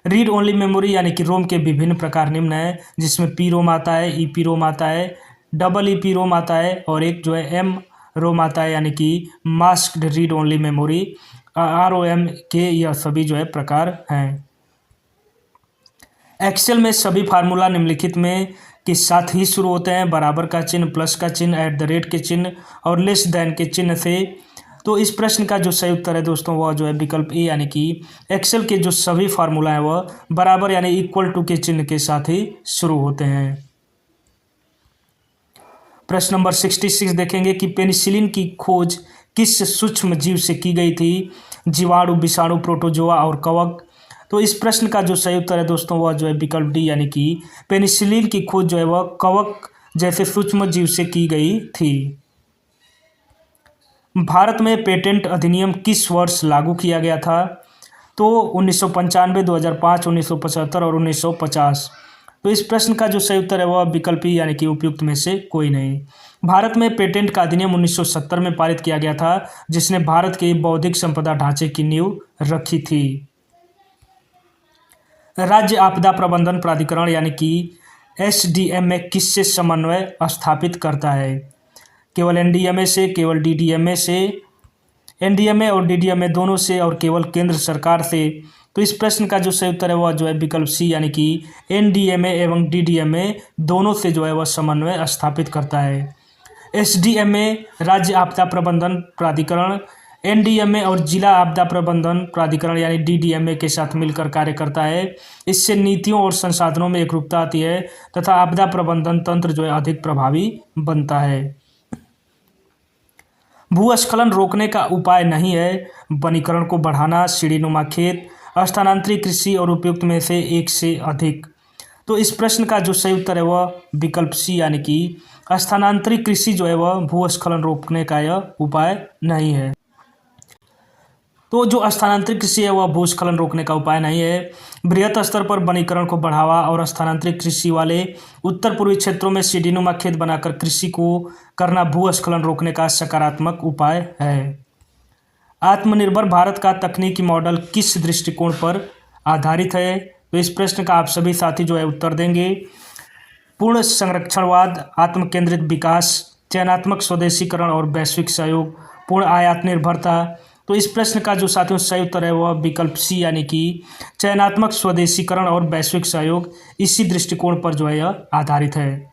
रीड ओनली मेमोरी यानी कि रोम के विभिन्न प्रकार निम्न है, जिसमें पी रोम आता है, ईपी रोम आता है, डबल ईपी रोम आता है और एक जो है एम रोम आता है यानी कि masked read only memory, ROM के यह सभी जो है प्रकार हैं। एक्सेल में सभी फार्मूला निम्नलिखित में के साथ ही शुरू होते हैं, बराबर का चिन्ह, प्लस का चिन्ह, एट द रेट के चिन्ह और लेस देन के चिन्ह से। तो इस प्रश्न का जो सही उत्तर है दोस्तों वह जो है विकल्प ए यानी कि एक्सेल के जो सभी फार्मूला हैं वह बराबर यानी इक्वल टू के चिन्ह के साथ ही शुरू होते हैं। प्रश्न नंबर 66 देखेंगे कि पेनिसिलिन की खोज किस सूक्ष्म जीव से की गई थी? जीवाणु, विषाणु, प्रोटोजोआ और कवक। तो इस प्रश्न का जो सही उत्तर है दोस्तों वह जो है विकल्प डी यानी कि पेनिसिलिन की खोज जो है वह कवक जैसे सूक्ष्म जीव से की गई थी। भारत में पेटेंट अधिनियम किस वर्ष लागू किया गया था? तो 1995, 2005, 1975 और 1950। तो इस प्रश्न का जो सही उत्तर है वह विकल्प ई यानी कि उपयुक्त में से कोई नहीं। भारत में पेटेंट का अधिनियम 1970 में पारित किया गया था, जिसने भारत के बौद्धिक संपदा ढांचे की नींव रखी थी। राज्य आपदा प्रबंधन प्राधिकरण यानी कि एसडीएम में किससे समन्वय स्थापित करता है? केवल एनडीएमए से, केवल डीडीएमए से, एनडीएमए और डीडीएमए दोनों से और केवल केंद्र सरकार से। तो इस प्रश्न का जो सही उत्तर है वह जो है विकल्प सी यानी कि एनडीएमए एवं डीडीएमए दोनों से जो है वह समन्वय स्थापित करता है। एसडीएमए राज्य आपदा प्रबंधन प्राधिकरण एनडीएमए और जिला आपदा प्रबंधन प्राधिकरण यानी डीडीएमए के साथ मिलकर कार्य करता है। इससे नीतियों और संसाधनों में एकरूपता आती है तथा आपदा प्रबंधन तंत्र जो है अधिक प्रभावी बनता है। भूस्खलन रोकने का उपाय नहीं है वनीकरण को बढ़ाना, सीढ़ीनुमा खेत, स्थानांतरी कृषि और उपयुक्त में से एक से अधिक। तो इस प्रश्न का जो सही उत्तर है वह विकल्प सी यानी कि स्थानांतरी कृषि जो है वह भूस्खलन रोकने का यह उपाय नहीं है। तो जो स्थानांतरित कृषि है वह भूस्खलन रोकने का उपाय नहीं है। बृहत स्तर पर वनीकरण को बढ़ावा और स्थानांतरित कृषि वाले उत्तर पूर्वी क्षेत्रों में सीढ़ीनुमा खेत बनाकर कृषि को करना भूस्खलन रोकने का सकारात्मक उपाय है। आत्मनिर्भर भारत का तकनीकी मॉडल किस दृष्टिकोण पर आधारित है? तो इस प्रश्न का आप सभी साथी जो है उत्तर देंगे। पूर्ण संरक्षणवाद, आत्मकेंद्रित विकास, चयनात्मक स्वदेशीकरण और वैश्विक सहयोग, पूर्ण आयात निर्भरता। तो इस प्रश्न का जो साथियों सही उत्तर है वह विकल्प सी यानी कि चयनात्मक स्वदेशीकरण और वैश्विक सहयोग इसी दृष्टिकोण पर जो है यह आधारित है।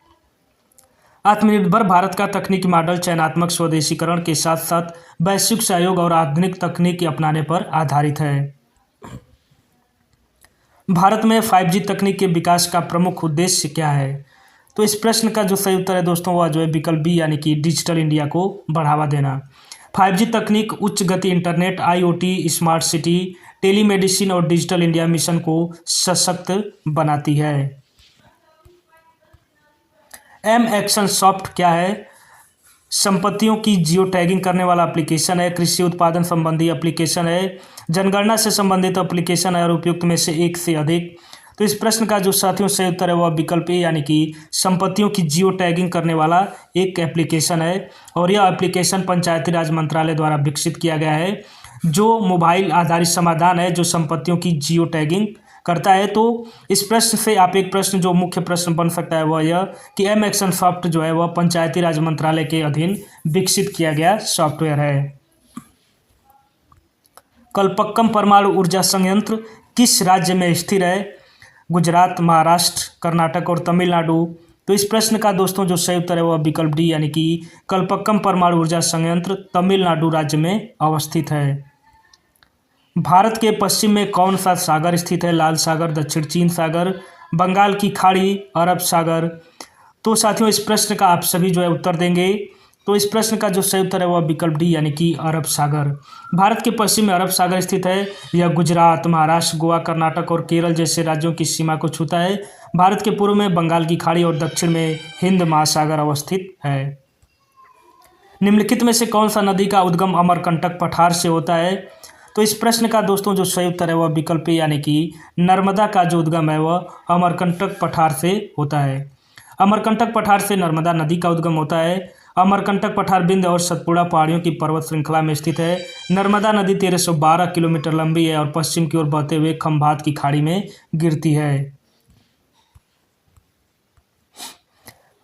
आत्मनिर्भर भारत का तकनीकी मॉडल चयनात्मक स्वदेशीकरण के साथ साथ वैश्विक सहयोग और आधुनिक तकनीक अपनाने पर आधारित है। भारत में 5G तकनीक के विकास का प्रमुख उद्देश्य क्या है? तो इस प्रश्न का जो सही उत्तर है दोस्तों वह जो है विकल्प बी यानी कि डिजिटल इंडिया को बढ़ावा देना। 5G तकनीक उच्च गति internet, IoT, smart city, telemedicine और डिजिटल इंडिया मिशन को सशक्त बनाती है। एम एक्शन सॉफ्ट क्या है? संपत्तियों की जियो टैगिंग करने वाला एप्लीकेशन है, कृषि उत्पादन संबंधी एप्लीकेशन है, जनगणना से संबंधित एप्लीकेशन है और उपयुक्त में से एक से अधिक। तो इस प्रश्न का जो साथियों सही उत्तर है वह विकल्प ए यानी कि संपत्तियों की जियो टैगिंग करने वाला एक एप्लीकेशन है और यह एप्लीकेशन पंचायती राज मंत्रालय द्वारा विकसित किया गया है, जो मोबाइल आधारित समाधान है जो संपत्तियों की जियो टैगिंग करता है। तो इस प्रश्न से आप एक प्रश्न जो मुख्य प्रश्न बन सकता है वह यह कि एम एक्शन सॉफ्ट जो है वह पंचायती राज मंत्रालय के अधीन विकसित किया गया सॉफ्टवेयर है। कल्पक्कम परमाणु ऊर्जा संयंत्र किस राज्य में स्थिर है? गुजरात, महाराष्ट्र, कर्नाटक और तमिलनाडु। तो इस प्रश्न का दोस्तों जो सही उत्तर है वह विकल्प डी यानी कि कल्पक्कम परमाणु ऊर्जा संयंत्र तमिलनाडु राज्य में अवस्थित है। भारत के पश्चिम में कौन सा सागर स्थित है? लाल सागर, दक्षिण चीन सागर, बंगाल की खाड़ी, अरब सागर। तो साथियों इस प्रश्न का आप सभी जो है उत्तर देंगे। तो इस प्रश्न का जो सही उत्तर है वह विकल्प डी यानी कि अरब सागर। भारत के पश्चिम में अरब सागर स्थित है। यह गुजरात, महाराष्ट्र, गोवा, कर्नाटक और केरल जैसे राज्यों की सीमा को छूता है। भारत के पूर्व में बंगाल की खाड़ी और दक्षिण में हिंद महासागर अवस्थित है। निम्नलिखित में से कौन सा नदी का उद्गम अमरकंटक पठार से होता है? तो इस प्रश्न का दोस्तों जो सही उत्तर है वह विकल्प यानी कि नर्मदा का जो उद्गम है वह अमरकंटक पठार से होता है। अमरकंटक पठार से नर्मदा नदी का उद्गम होता है। अमरकंटक पठार विंध्य और सतपुड़ा पहाड़ियों की पर्वत श्रृंखला में स्थित है। नर्मदा नदी 1312 किलोमीटर लंबी है और पश्चिम की ओर बहते हुए खंभात की खाड़ी में गिरती है।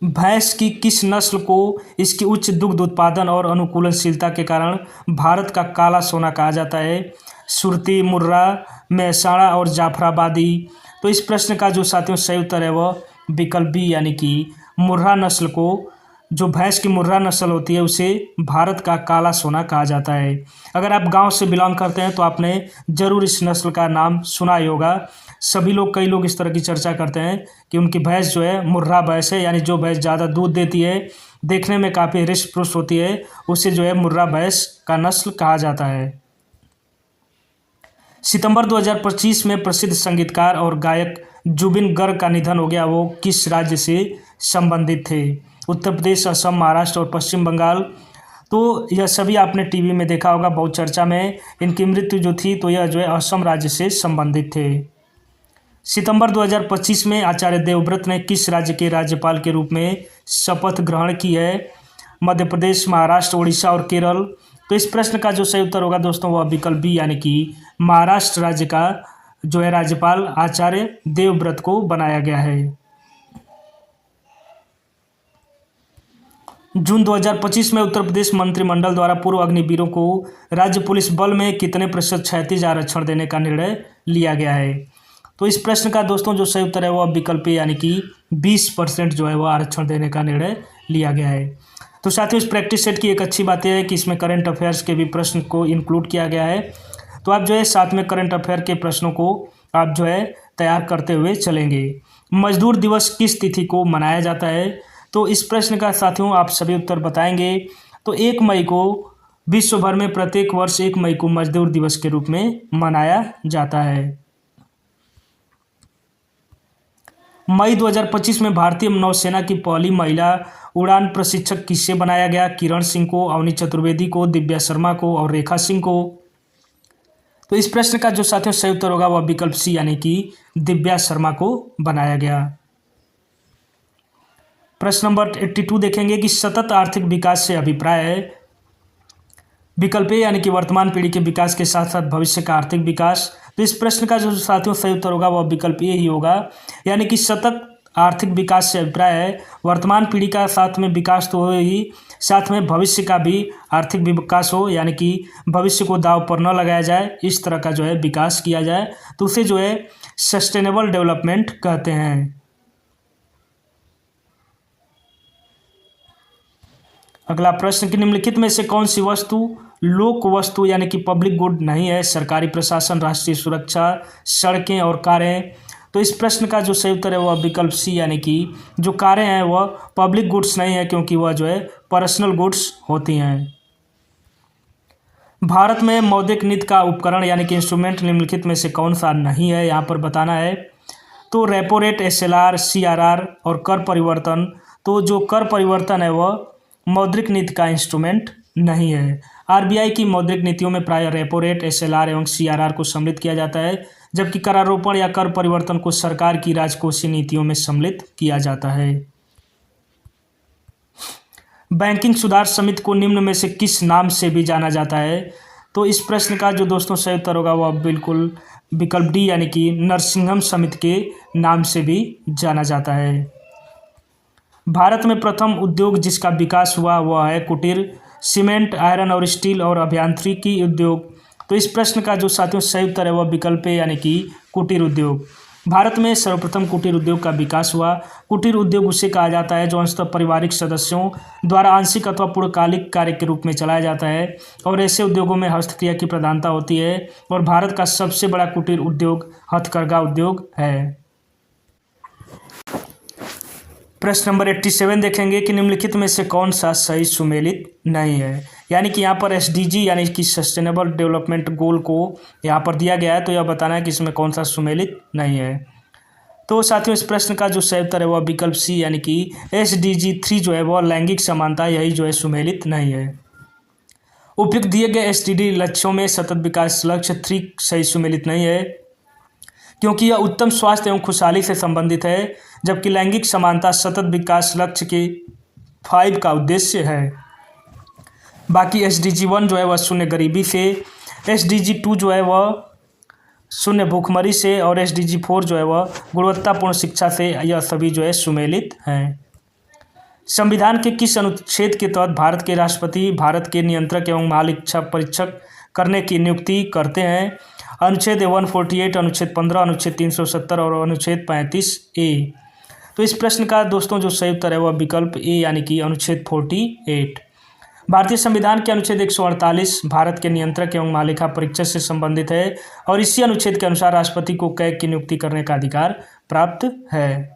भैंस की किस नस्ल को इसकी उच्च दुग्ध उत्पादन और अनुकूलनशीलता के कारण भारत का काला सोना कहा जाता है? सुरती, मुर्रा, मेहसाणा और जाफराबादी। तो इस प्रश्न का जो साथियों सही उत्तर है वह विकल्प बी यानी कि मुर्रा नस्ल को, जो भैंस की मुर्रा नस्ल होती है उसे भारत का काला सोना कहा जाता है। अगर आप गांव से बिलोंग करते हैं तो आपने ज़रूर इस नस्ल का नाम सुना ही होगा। सभी लोग, कई लोग इस तरह की चर्चा करते हैं कि उनकी भैंस जो है मुर्रा भैंस है, यानी जो भैंस ज़्यादा दूध देती है, देखने में काफ़ी हृष्ट पुष्ट होती है, उसे जो है मुर्रा भैंस का नस्ल कहा जाता है। सितंबर 2025 में प्रसिद्ध संगीतकार और गायक जुबिन गर्ग का निधन हो गया। वो किस राज्य से संबंधित थे? उत्तर प्रदेश, असम, महाराष्ट्र और पश्चिम बंगाल। तो यह सभी आपने टीवी में देखा होगा, बहुत चर्चा में इनकी मृत्यु जो थी तो यह जो है असम राज्य से संबंधित थे। सितंबर 2025 में आचार्य देवव्रत ने किस राज्य के राज्यपाल के रूप में शपथ ग्रहण की है? मध्य प्रदेश, महाराष्ट्र, उड़ीसा और केरल। तो इस प्रश्न का जो सही उत्तर होगा दोस्तों वह विकल्प बी यानी कि महाराष्ट्र राज्य का जो है राज्यपाल आचार्य देवव्रत को बनाया गया है। जून 2025 में उत्तर प्रदेश मंत्रिमंडल द्वारा पूर्व अग्निवीरों को राज्य पुलिस बल में कितने प्रतिशत क्षैतिज आरक्षण देने का निर्णय लिया गया है? तो इस प्रश्न का दोस्तों जो सही उत्तर है वह विकल्प यानी कि 20% जो है वह आरक्षण देने का निर्णय लिया गया है। तो साथियों इस प्रैक्टिस सेट की एक अच्छी बात यह है कि इसमें करंट अफेयर्स के भी प्रश्न को इंक्लूड किया गया है। तो आप जो है साथ में करंट अफेयर के प्रश्नों को आप जो है तैयार करते हुए चलेंगे। मजदूर दिवस किस तिथि को मनाया जाता है? तो इस प्रश्न का साथियों आप सभी उत्तर बताएंगे। तो 1 मई को विश्व भर में प्रत्येक वर्ष 1 मई को मजदूर दिवस के रूप में मनाया जाता है। मई 2025 में भारतीय नौसेना की पहली महिला उड़ान प्रशिक्षक किसे बनाया गया? किरण सिंह को, अवनी चतुर्वेदी को, दिव्या शर्मा को और रेखा सिंह को। तो इस प्रश्न का जो साथियों सही उत्तर होगा वह विकल्प सी यानी कि दिव्या शर्मा को बनाया गया। प्रश्न नंबर 82 देखेंगे कि सतत आर्थिक विकास से अभिप्राय है। विकल्प ए यानी कि वर्तमान पीढ़ी के विकास के साथ साथ भविष्य का आर्थिक विकास। तो इस प्रश्न का जो साथियों सही उत्तर होगा वह विकल्प ए ही होगा, यानी कि सतत आर्थिक विकास से अभिप्राय है वर्तमान पीढ़ी का साथ में विकास तो हो ही, साथ में भविष्य का भी आर्थिक विकास हो, यानी कि भविष्य को दांव पर न लगाया जाए, इस तरह का जो है विकास किया जाए, तो उसे जो है सस्टेनेबल डेवलपमेंट कहते हैं। अगला प्रश्न कि निम्नलिखित में से कौन सी वस्तु लोक वस्तु यानी कि पब्लिक गुड नहीं है? सरकारी प्रशासन, राष्ट्रीय सुरक्षा, सड़कें और कारें। तो इस प्रश्न का जो सही उत्तर है वह विकल्प सी यानी कि जो कारें हैं वह पब्लिक गुड्स नहीं है, क्योंकि वह जो है पर्सनल गुड्स होती हैं। भारत में मौद्रिक नीति का उपकरण यानी कि इंस्ट्रूमेंट निम्नलिखित में से कौन सा नहीं है, यहाँ पर बताना है। तो रेपो रेट, SLR, CRR और कर परिवर्तन। तो जो कर परिवर्तन है वह मौद्रिक नीति का इंस्ट्रूमेंट नहीं है। RBI की मौद्रिक नीतियों में प्राय रेपो रेट, SLR एवं CRR को सम्मिलित किया जाता है, जबकि करारोपण या कर परिवर्तन को सरकार की राजकोषीय नीतियों में सम्मिलित किया जाता है। बैंकिंग सुधार समिति को निम्न में से किस नाम से भी जाना जाता है? तो इस प्रश्न का जो दोस्तों सही उत्तर होगा वह बिल्कुल विकल्प डी यानी कि नरसिंहम समिति के नाम से भी जाना जाता है। भारत में प्रथम उद्योग जिसका विकास हुआ वह है कुटीर, सीमेंट, आयरन और स्टील और अभियांत्रिकी उद्योग। तो इस प्रश्न का जो साथियों सही उत्तर है वह विकल्प है यानी कि कुटीर उद्योग। भारत में सर्वप्रथम कुटीर उद्योग का विकास हुआ। कुटीर उद्योग उसे कहा जाता है जो अंशतः पारिवारिक सदस्यों द्वारा आंशिक अथवा पूर्णकालिक कार्य के रूप में चलाया जाता है, और ऐसे उद्योगों में हस्तक्रिया की प्रधानता होती है, और भारत का सबसे बड़ा कुटीर उद्योग हथकरघा उद्योग है। प्रश्न नंबर 87 देखेंगे कि निम्नलिखित में से कौन सा सही सुमेलित नहीं है, यानी कि यहाँ पर SDG यानी कि सस्टेनेबल डेवलपमेंट गोल को यहाँ पर दिया गया है, तो यह बताना है कि इसमें कौन सा सुमेलित नहीं है। तो साथियों इस प्रश्न का जो सही उत्तर है वह विकल्प सी यानी कि SDG 3 जो है वह लैंगिक समानता, यही जो है सुमेलित नहीं है। उपयुक्त दिए गए SDG लक्ष्यों में सतत विकास लक्ष्य 3 सही सुमेलित नहीं है, क्योंकि यह उत्तम स्वास्थ्य एवं खुशहाली से संबंधित है, जबकि लैंगिक समानता सतत विकास लक्ष्य के 5 का उद्देश्य है। बाकी SDG 1 जो है वह शून्य गरीबी से, SDG 2 जो है वह शून्य भूखमरी से, और SDG 4 जो है वह गुणवत्तापूर्ण शिक्षा से, यह सभी जो है सुमेलित हैं। संविधान के किस अनुच्छेद के तहत भारत के राष्ट्रपति भारत के नियंत्रक एवं माल इच्छा परीक्षक करने की नियुक्ति करते हैं? अनुच्छेद 148, अनुच्छेद 15, अनुच्छेद 370 और अनुच्छेद 35A। तो इस प्रश्न का दोस्तों जो सही उत्तर है वह विकल्प ए यानी कि अनुच्छेद 48। भारतीय संविधान के अनुच्छेद 148 भारत के नियंत्रक एवं मालिका परीक्षक से संबंधित है, और इसी अनुच्छेद के अनुसार राष्ट्रपति को कैग की नियुक्ति करने का अधिकार प्राप्त है।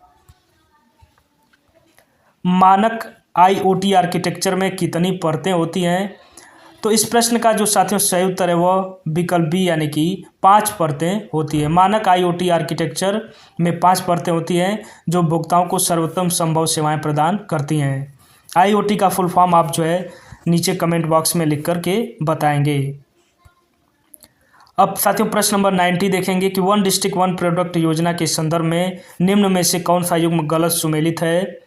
मानक IoT आर्किटेक्चर में कितनी परतें होती हैं? तो इस प्रश्न का जो साथियों सही उत्तर है वह विकल्प बी यानी कि 5 परतें होती है। मानक IoT आर्किटेक्चर में 5 परतें होती हैं जो उपभोक्ताओं को सर्वोत्तम संभव सेवाएं प्रदान करती हैं। IoT का फुल फॉर्म आप जो है नीचे कमेंट बॉक्स में लिख करके बताएंगे। अब साथियों प्रश्न नंबर 90 देखेंगे कि 1 डिस्ट्रिक्ट 1 प्रोडक्ट योजना के संदर्भ में निम्न में से कौन सा युग्म गलत सुमेलित है?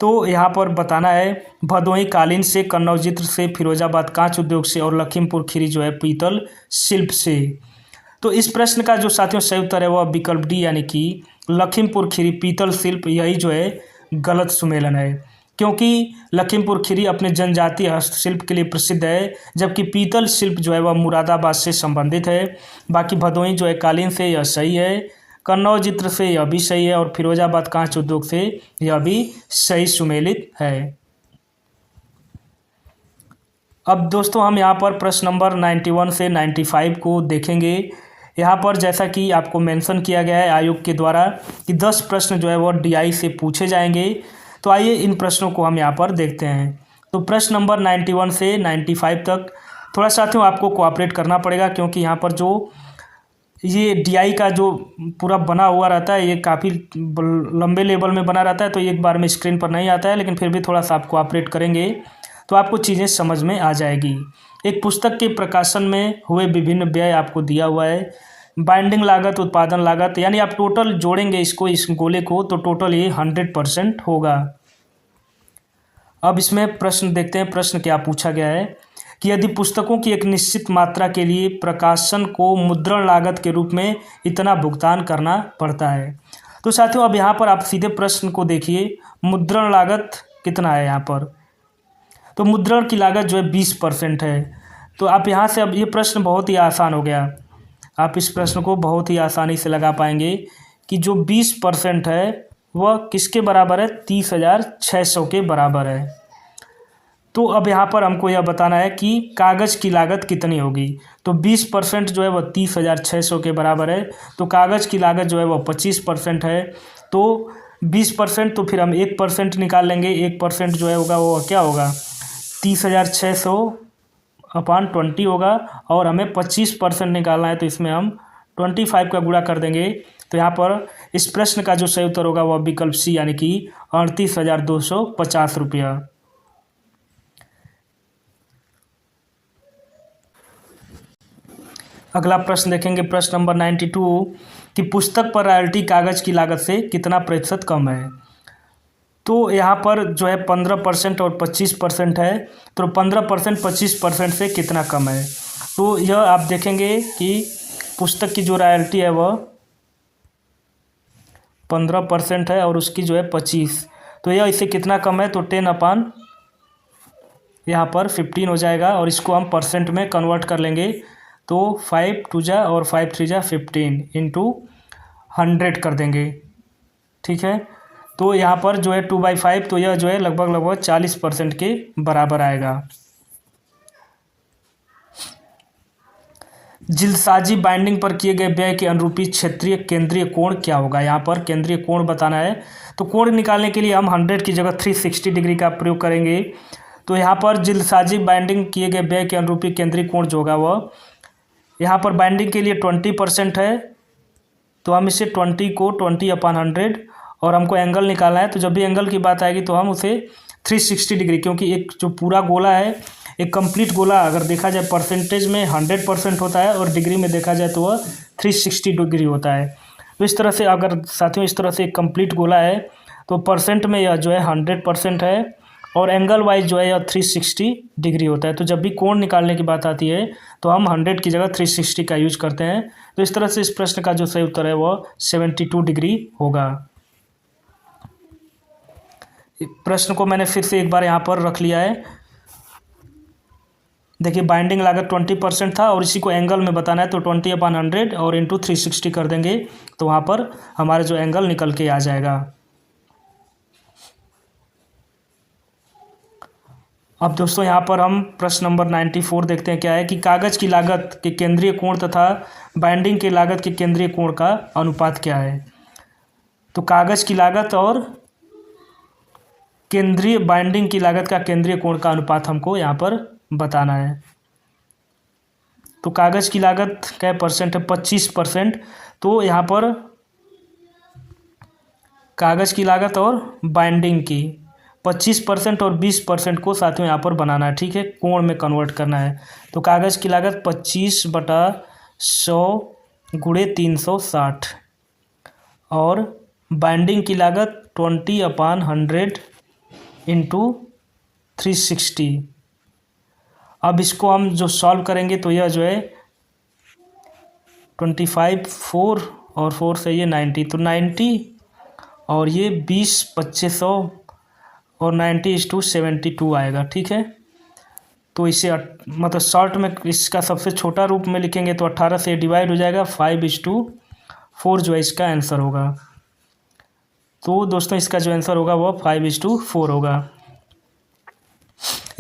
तो यहाँ पर बताना है भदोही कालीन से, कन्नौज चित्र से, फिरोजाबाद कांच उद्योग से, और लखीमपुर खीरी जो है पीतल शिल्प से। तो इस प्रश्न का जो साथियों सही उत्तर है वह विकल्प डी यानी कि लखीमपुर खीरी पीतल शिल्प, यही जो है गलत सुमेलन है, क्योंकि लखीमपुर खीरी अपने जनजातीय हस्तशिल्प के लिए प्रसिद्ध है, जबकि पीतल शिल्प जो है वह मुरादाबाद से संबंधित है। बाकी भदोही जो है कालीन से, यह सही है, कन्नौज चित्र से यह भी सही है, और फिरोजाबाद कांच उद्योग से यह भी सही सुमेलित है। अब दोस्तों हम यहाँ पर प्रश्न नंबर 91 से 95 को देखेंगे। यहाँ पर जैसा कि आपको मेंशन किया गया है आयोग के द्वारा कि 10 प्रश्न जो है वो DI से पूछे जाएंगे। तो आइए इन प्रश्नों को हम यहाँ पर देखते हैं। तो प्रश्न नंबर 91 से 95 तक थोड़ा साथियों आपको कोऑपरेट करना पड़ेगा, क्योंकि यहाँ पर जो ये DI का जो पूरा बना हुआ रहता है ये काफ़ी लंबे लेवल में बना रहता है, तो एक बार में स्क्रीन पर नहीं आता है, लेकिन फिर भी थोड़ा सा आप कोऑपरेट करेंगे तो आपको चीज़ें समझ में आ जाएगी। एक पुस्तक के प्रकाशन में हुए विभिन्न व्यय आपको दिया हुआ है, बाइंडिंग लागत, उत्पादन लागत, यानी आप टोटल जोड़ेंगे इसको, इस गोले को, तो टोटल ये 100% होगा। अब इसमें प्रश्न देखते हैं, प्रश्न क्या पूछा गया है कि यदि पुस्तकों की एक निश्चित मात्रा के लिए प्रकाशन को मुद्रण लागत के रूप में इतना भुगतान करना पड़ता है। तो साथियों अब यहाँ पर आप सीधे प्रश्न को देखिए, मुद्रण लागत कितना है यहाँ पर, तो मुद्रण की लागत जो है 20% है। तो आप यहाँ से, अब ये प्रश्न बहुत ही आसान हो गया, आप इस प्रश्न को बहुत ही आसानी से लगा पाएंगे कि जो 20% है वह किसके बराबर है, 30,600 के बराबर है। तो अब यहाँ पर हमको यह बताना है कि कागज़ की लागत कितनी होगी। तो 20% जो है वह 30,600 के बराबर है, तो कागज़ की लागत जो है वह 25% है। तो 20%, तो फिर हम 1% निकाल लेंगे। 1% जो है होगा वो क्या होगा, 30,600 अपॉन 20 होगा, और हमें 25% निकालना है, तो इसमें हम 25 का गुणा कर देंगे। तो यहाँ पर इस प्रश्न का जो सही उत्तर होगा वह विकल्प सी, यानी कि 38,250 रुपया। अगला प्रश्न देखेंगे, प्रश्न नंबर 92 कि पुस्तक पर रॉयल्टी कागज़ की लागत से कितना प्रतिशत कम है। तो यहाँ पर जो है 15% और 25% है, तो 15% 25% से कितना कम है। तो यह आप देखेंगे कि पुस्तक की जो रॉयल्टी है वह 15% है और उसकी जो है 25, तो यह इससे कितना कम है, तो 10 अपॉन यहाँ पर 15 हो जाएगा, और इसको हम परसेंट में कन्वर्ट कर लेंगे। तो 5 2 जा और 5 3 जा 15 इंटू 100 कर देंगे, ठीक है। तो यहाँ पर जो है 2/5, तो यह जो है लगभग 40% के बराबर आएगा। जिल्दसाजी बाइंडिंग पर किए गए व्यय के अनुरूपी क्षेत्रीय केंद्रीय कोण क्या होगा। यहाँ पर केंद्रीय कोण बताना है, तो कोण निकालने के लिए हम 100 की जगह 360 डिग्री का प्रयोग करेंगे। तो यहाँ पर जिल्दसाजी बाइंडिंग किए गए व्यय के अनुरूपी केंद्रीय कोण जो होगा वह, यहाँ पर बाइंडिंग के लिए 20% है, तो हम इसे 20 को 20 अपॉन 100, और हमको एंगल निकालना है। तो जब भी एंगल की बात आएगी तो हम उसे 360 डिग्री, क्योंकि एक जो पूरा गोला है, एक कंप्लीट गोला अगर देखा जाए परसेंटेज में 100% होता है, और डिग्री में देखा जाए तो वह 360 डिग्री होता है। तो इस तरह से अगर साथियों इस तरह से एक कंप्लीट गोला है, तो परसेंट में यह जो है 100% है, और एंगल वाइज जो है यह 360 डिग्री होता है। तो जब भी कोण निकालने की बात आती है तो हम 100 की जगह 360 का यूज करते हैं। तो इस तरह से इस प्रश्न का जो सही उत्तर है वह 72 डिग्री होगा। प्रश्न को मैंने फिर से एक बार यहाँ पर रख लिया है। देखिए बाइंडिंग लागत 20% था, और इसी को एंगल में बताना है, तो 20 अपॉन 100 और इंटू 360 कर देंगे, तो वहाँ पर हमारा जो एंगल निकल के आ जाएगा। अब दोस्तों यहाँ पर हम प्रश्न नंबर 94 देखते हैं क्या है कि कागज़ की लागत के केंद्रीय कोण तथा बाइंडिंग की लागत के केंद्रीय कोण का अनुपात क्या है। तो कागज़ की लागत और केंद्रीय बाइंडिंग की लागत का केंद्रीय कोण का अनुपात हमको यहाँ पर बताना है। तो कागज़ की लागत क्या परसेंट है, 25%। तो यहाँ पर कागज़ की लागत और बाइंडिंग की 25% और 20% को साथ में यहाँ पर बनाना है, ठीक है, कोण में कन्वर्ट करना है। तो कागज़ की लागत 25/100 गुणे 360, और बाइंडिंग की लागत 20 अपॉन 100 इंटू 360। अब इसको हम जो सॉल्व करेंगे तो यह जो है 25 4 और 4 से ये 90, तो 90 और ये 20 2500 और 90:72 आएगा, ठीक है। तो इसे मतलब शॉर्ट में इसका सबसे छोटा रूप में लिखेंगे तो 18 से डिवाइड हो जाएगा, 5:4 जो है इसका आंसर होगा। तो दोस्तों इसका जो आंसर होगा वह 5:4 होगा।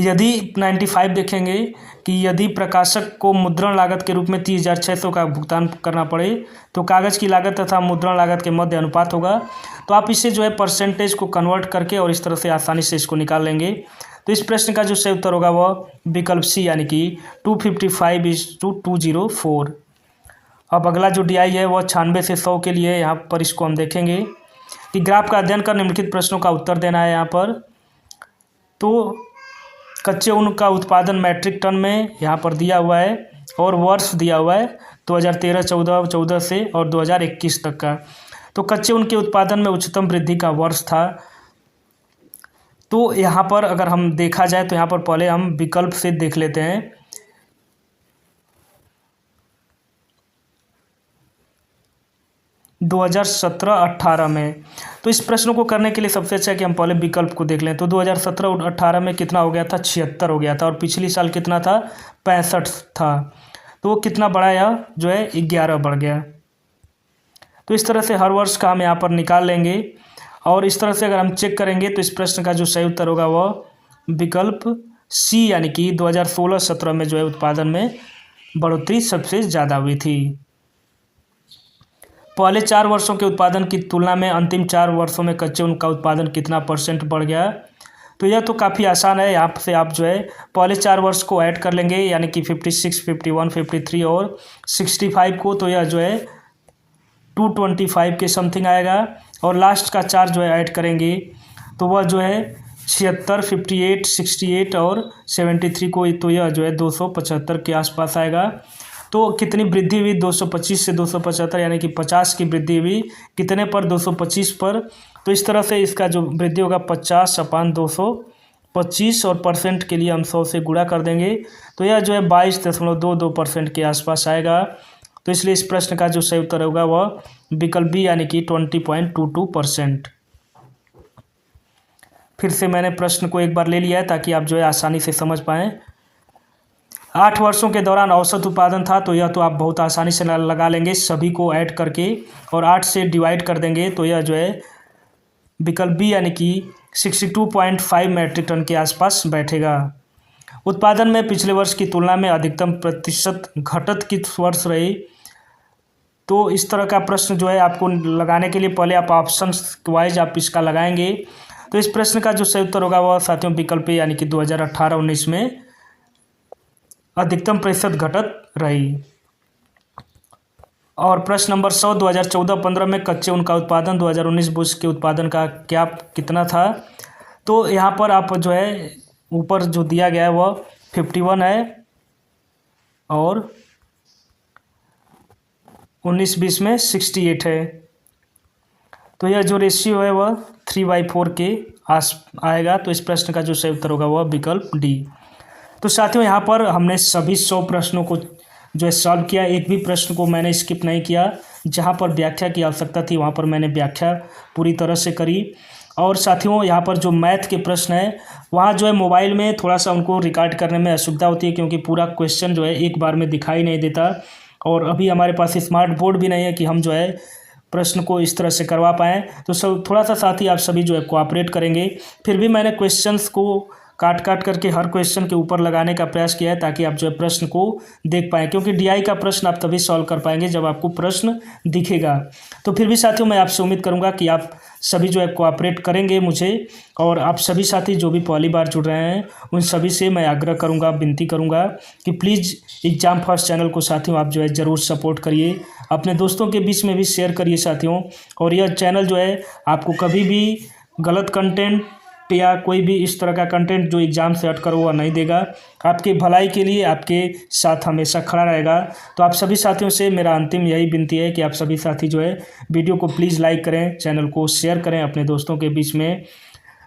यदि 95 देखेंगे कि यदि प्रकाशक को मुद्रण लागत के रूप में 30,600 का भुगतान करना पड़े तो कागज़ की लागत तथा मुद्रण लागत के मध्य अनुपात होगा। तो आप इसे जो है परसेंटेज को कन्वर्ट करके और इस तरह से आसानी से इसको निकाल लेंगे। तो इस प्रश्न का जो सही उत्तर होगा वह विकल्प सी, यानी कि 255:204। अब अगला जो DI है वह 96 से 100 के लिए। यहाँ पर इसको हम देखेंगे कि ग्राफ का अध्ययन कर निम्नलिखित प्रश्नों का उत्तर देना है। यहाँ पर तो कच्चे ऊन का उत्पादन मैट्रिक टन में यहाँ पर दिया हुआ है और वर्ष दिया हुआ है 2013-14 से और 2021 तक का। तो कच्चे ऊन के उत्पादन में उच्चतम वृद्धि का वर्ष था। तो यहाँ पर अगर हम देखा जाए तो यहाँ पर पहले हम विकल्प से देख लेते हैं। 2017-18 में। तो इस प्रश्न को करने के लिए सबसे अच्छा है कि हम पहले विकल्प को देख लें। तो 2017-18 में कितना हो गया था, 76 हो गया था, और पिछली साल कितना था, 65 था। तो वो कितना बढ़ा, यह जो है 11 बढ़ गया। तो इस तरह से हर वर्ष का हम यहाँ पर निकाल लेंगे और इस तरह से अगर हम चेक करेंगे तो इस प्रश्न का जो सही उत्तर होगा वह विकल्प सी, यानी कि 2016-17 में जो है उत्पादन में बढ़ोतरी सबसे ज़्यादा हुई थी। पहले 4 वर्षों के उत्पादन की तुलना में अंतिम 4 वर्षों में कच्चे ऊन का उत्पादन कितना % बढ़ गया। तो यह तो काफ़ी आसान है। यहाँ से आप जो है पहले 4 वर्ष को ऐड कर लेंगे, यानी कि 56, 51, 53 और 65 को, तो यह जो है 225 के समथिंग आएगा। और लास्ट का 4 जो है ऐड करेंगे तो वह जो है 76, 58, 68 और 73 को, तो यह जो है 275 के आसपास आएगा। तो कितनी वृद्धि हुई, 225 से 275, यानी कि 50 की वृद्धि हुई। कितने पर, 225 पर। तो इस तरह से इसका जो वृद्धि होगा 50/225 और % के लिए हम 100 से गुणा कर देंगे तो यह जो है 22.22% के आसपास आएगा। तो इसलिए इस प्रश्न का जो सही उत्तर होगा वह विकल्प बी, यानी कि 20.22%। फिर से मैंने प्रश्न को एक बार ले लिया है ताकि आप जो है आसानी से समझ पाएँ। 8 वर्षों के दौरान औसत उत्पादन था, तो यह तो आप बहुत आसानी से लगा लेंगे सभी को ऐड करके और 8 से डिवाइड कर देंगे तो यह जो है विकल्प बी, यानी कि 62.5 मैट्रिक टन के आसपास बैठेगा। उत्पादन में पिछले वर्ष की तुलना में अधिकतम प्रतिशत घटत किस वर्ष रही। तो इस तरह का प्रश्न जो है आपको लगाने के लिए पहले आप ऑप्शन वाइज आप इसका लगाएंगे। तो इस प्रश्न का जो सही उत्तर होगा वह साथियों विकल्प, यानी कि 2018-19 में अधिकतम प्रतिशत घटत रही। और प्रश्न नंबर 100, 2014-15 में कच्चे ऊन का उत्पादन 2019-20 के उत्पादन का कितना था। तो यहाँ पर आप जो है ऊपर जो दिया गया है वह 51 है और 19-20 में 68 है। तो यह जो रेशियो है वह 3/4 के आएगा। तो इस प्रश्न का जो सही उत्तर होगा वह विकल्प डी। तो साथियों यहाँ पर हमने सभी 100 प्रश्नों को जो है सॉल्व किया। एक भी प्रश्न को मैंने स्किप नहीं किया। जहाँ पर व्याख्या की आवश्यकता थी वहाँ पर मैंने व्याख्या पूरी तरह से करी। और साथियों यहाँ पर जो मैथ के प्रश्न है वहाँ जो है मोबाइल में थोड़ा सा उनको रिकॉर्ड करने में असुविधा होती है, क्योंकि पूरा क्वेश्चन जो है एक बार में दिखाई नहीं देता। और अभी हमारे पास स्मार्ट बोर्ड भी नहीं है कि हम जो है प्रश्न को इस तरह से करवा पाएँ। तो सब थोड़ा सा साथी आप सभी जो है कोऑपरेट करेंगे। फिर भी मैंने क्वेश्चंस को काट करके हर क्वेश्चन के ऊपर लगाने का प्रयास किया है ताकि आप जो है प्रश्न को देख पाएँ, क्योंकि डीआई का प्रश्न आप तभी सॉल्व कर पाएंगे जब आपको प्रश्न दिखेगा। तो फिर भी साथियों मैं आपसे उम्मीद करूंगा कि आप सभी जो है कोऑपरेट करेंगे मुझे, और आप सभी साथी जो भी पहली बार जुड़ रहे हैं उन सभी से मैं आग्रह करूंगा, विनती करूंगा कि प्लीज़ एग्जाम फर्स्ट चैनल को साथियों आप जो है ज़रूर सपोर्ट करिए, अपने दोस्तों के बीच में भी शेयर करिए साथियों। और यह चैनल जो है आपको कभी भी गलत कंटेंट या कोई भी इस तरह का कंटेंट जो एग्ज़ाम से हट कर वो नहीं देगा। आपके भलाई के लिए आपके साथ हमेशा खड़ा रहेगा। तो आप सभी साथियों से मेरा अंतिम यही विनती है कि आप सभी साथी जो है वीडियो को प्लीज़ लाइक करें, चैनल को शेयर करें, अपने दोस्तों के बीच में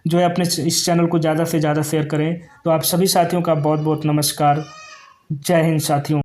जो है अपने इस चैनल को ज़्यादा से ज़्यादा शेयर करें। तो आप सभी साथियों का बहुत बहुत नमस्कार। जय हिंद साथियों।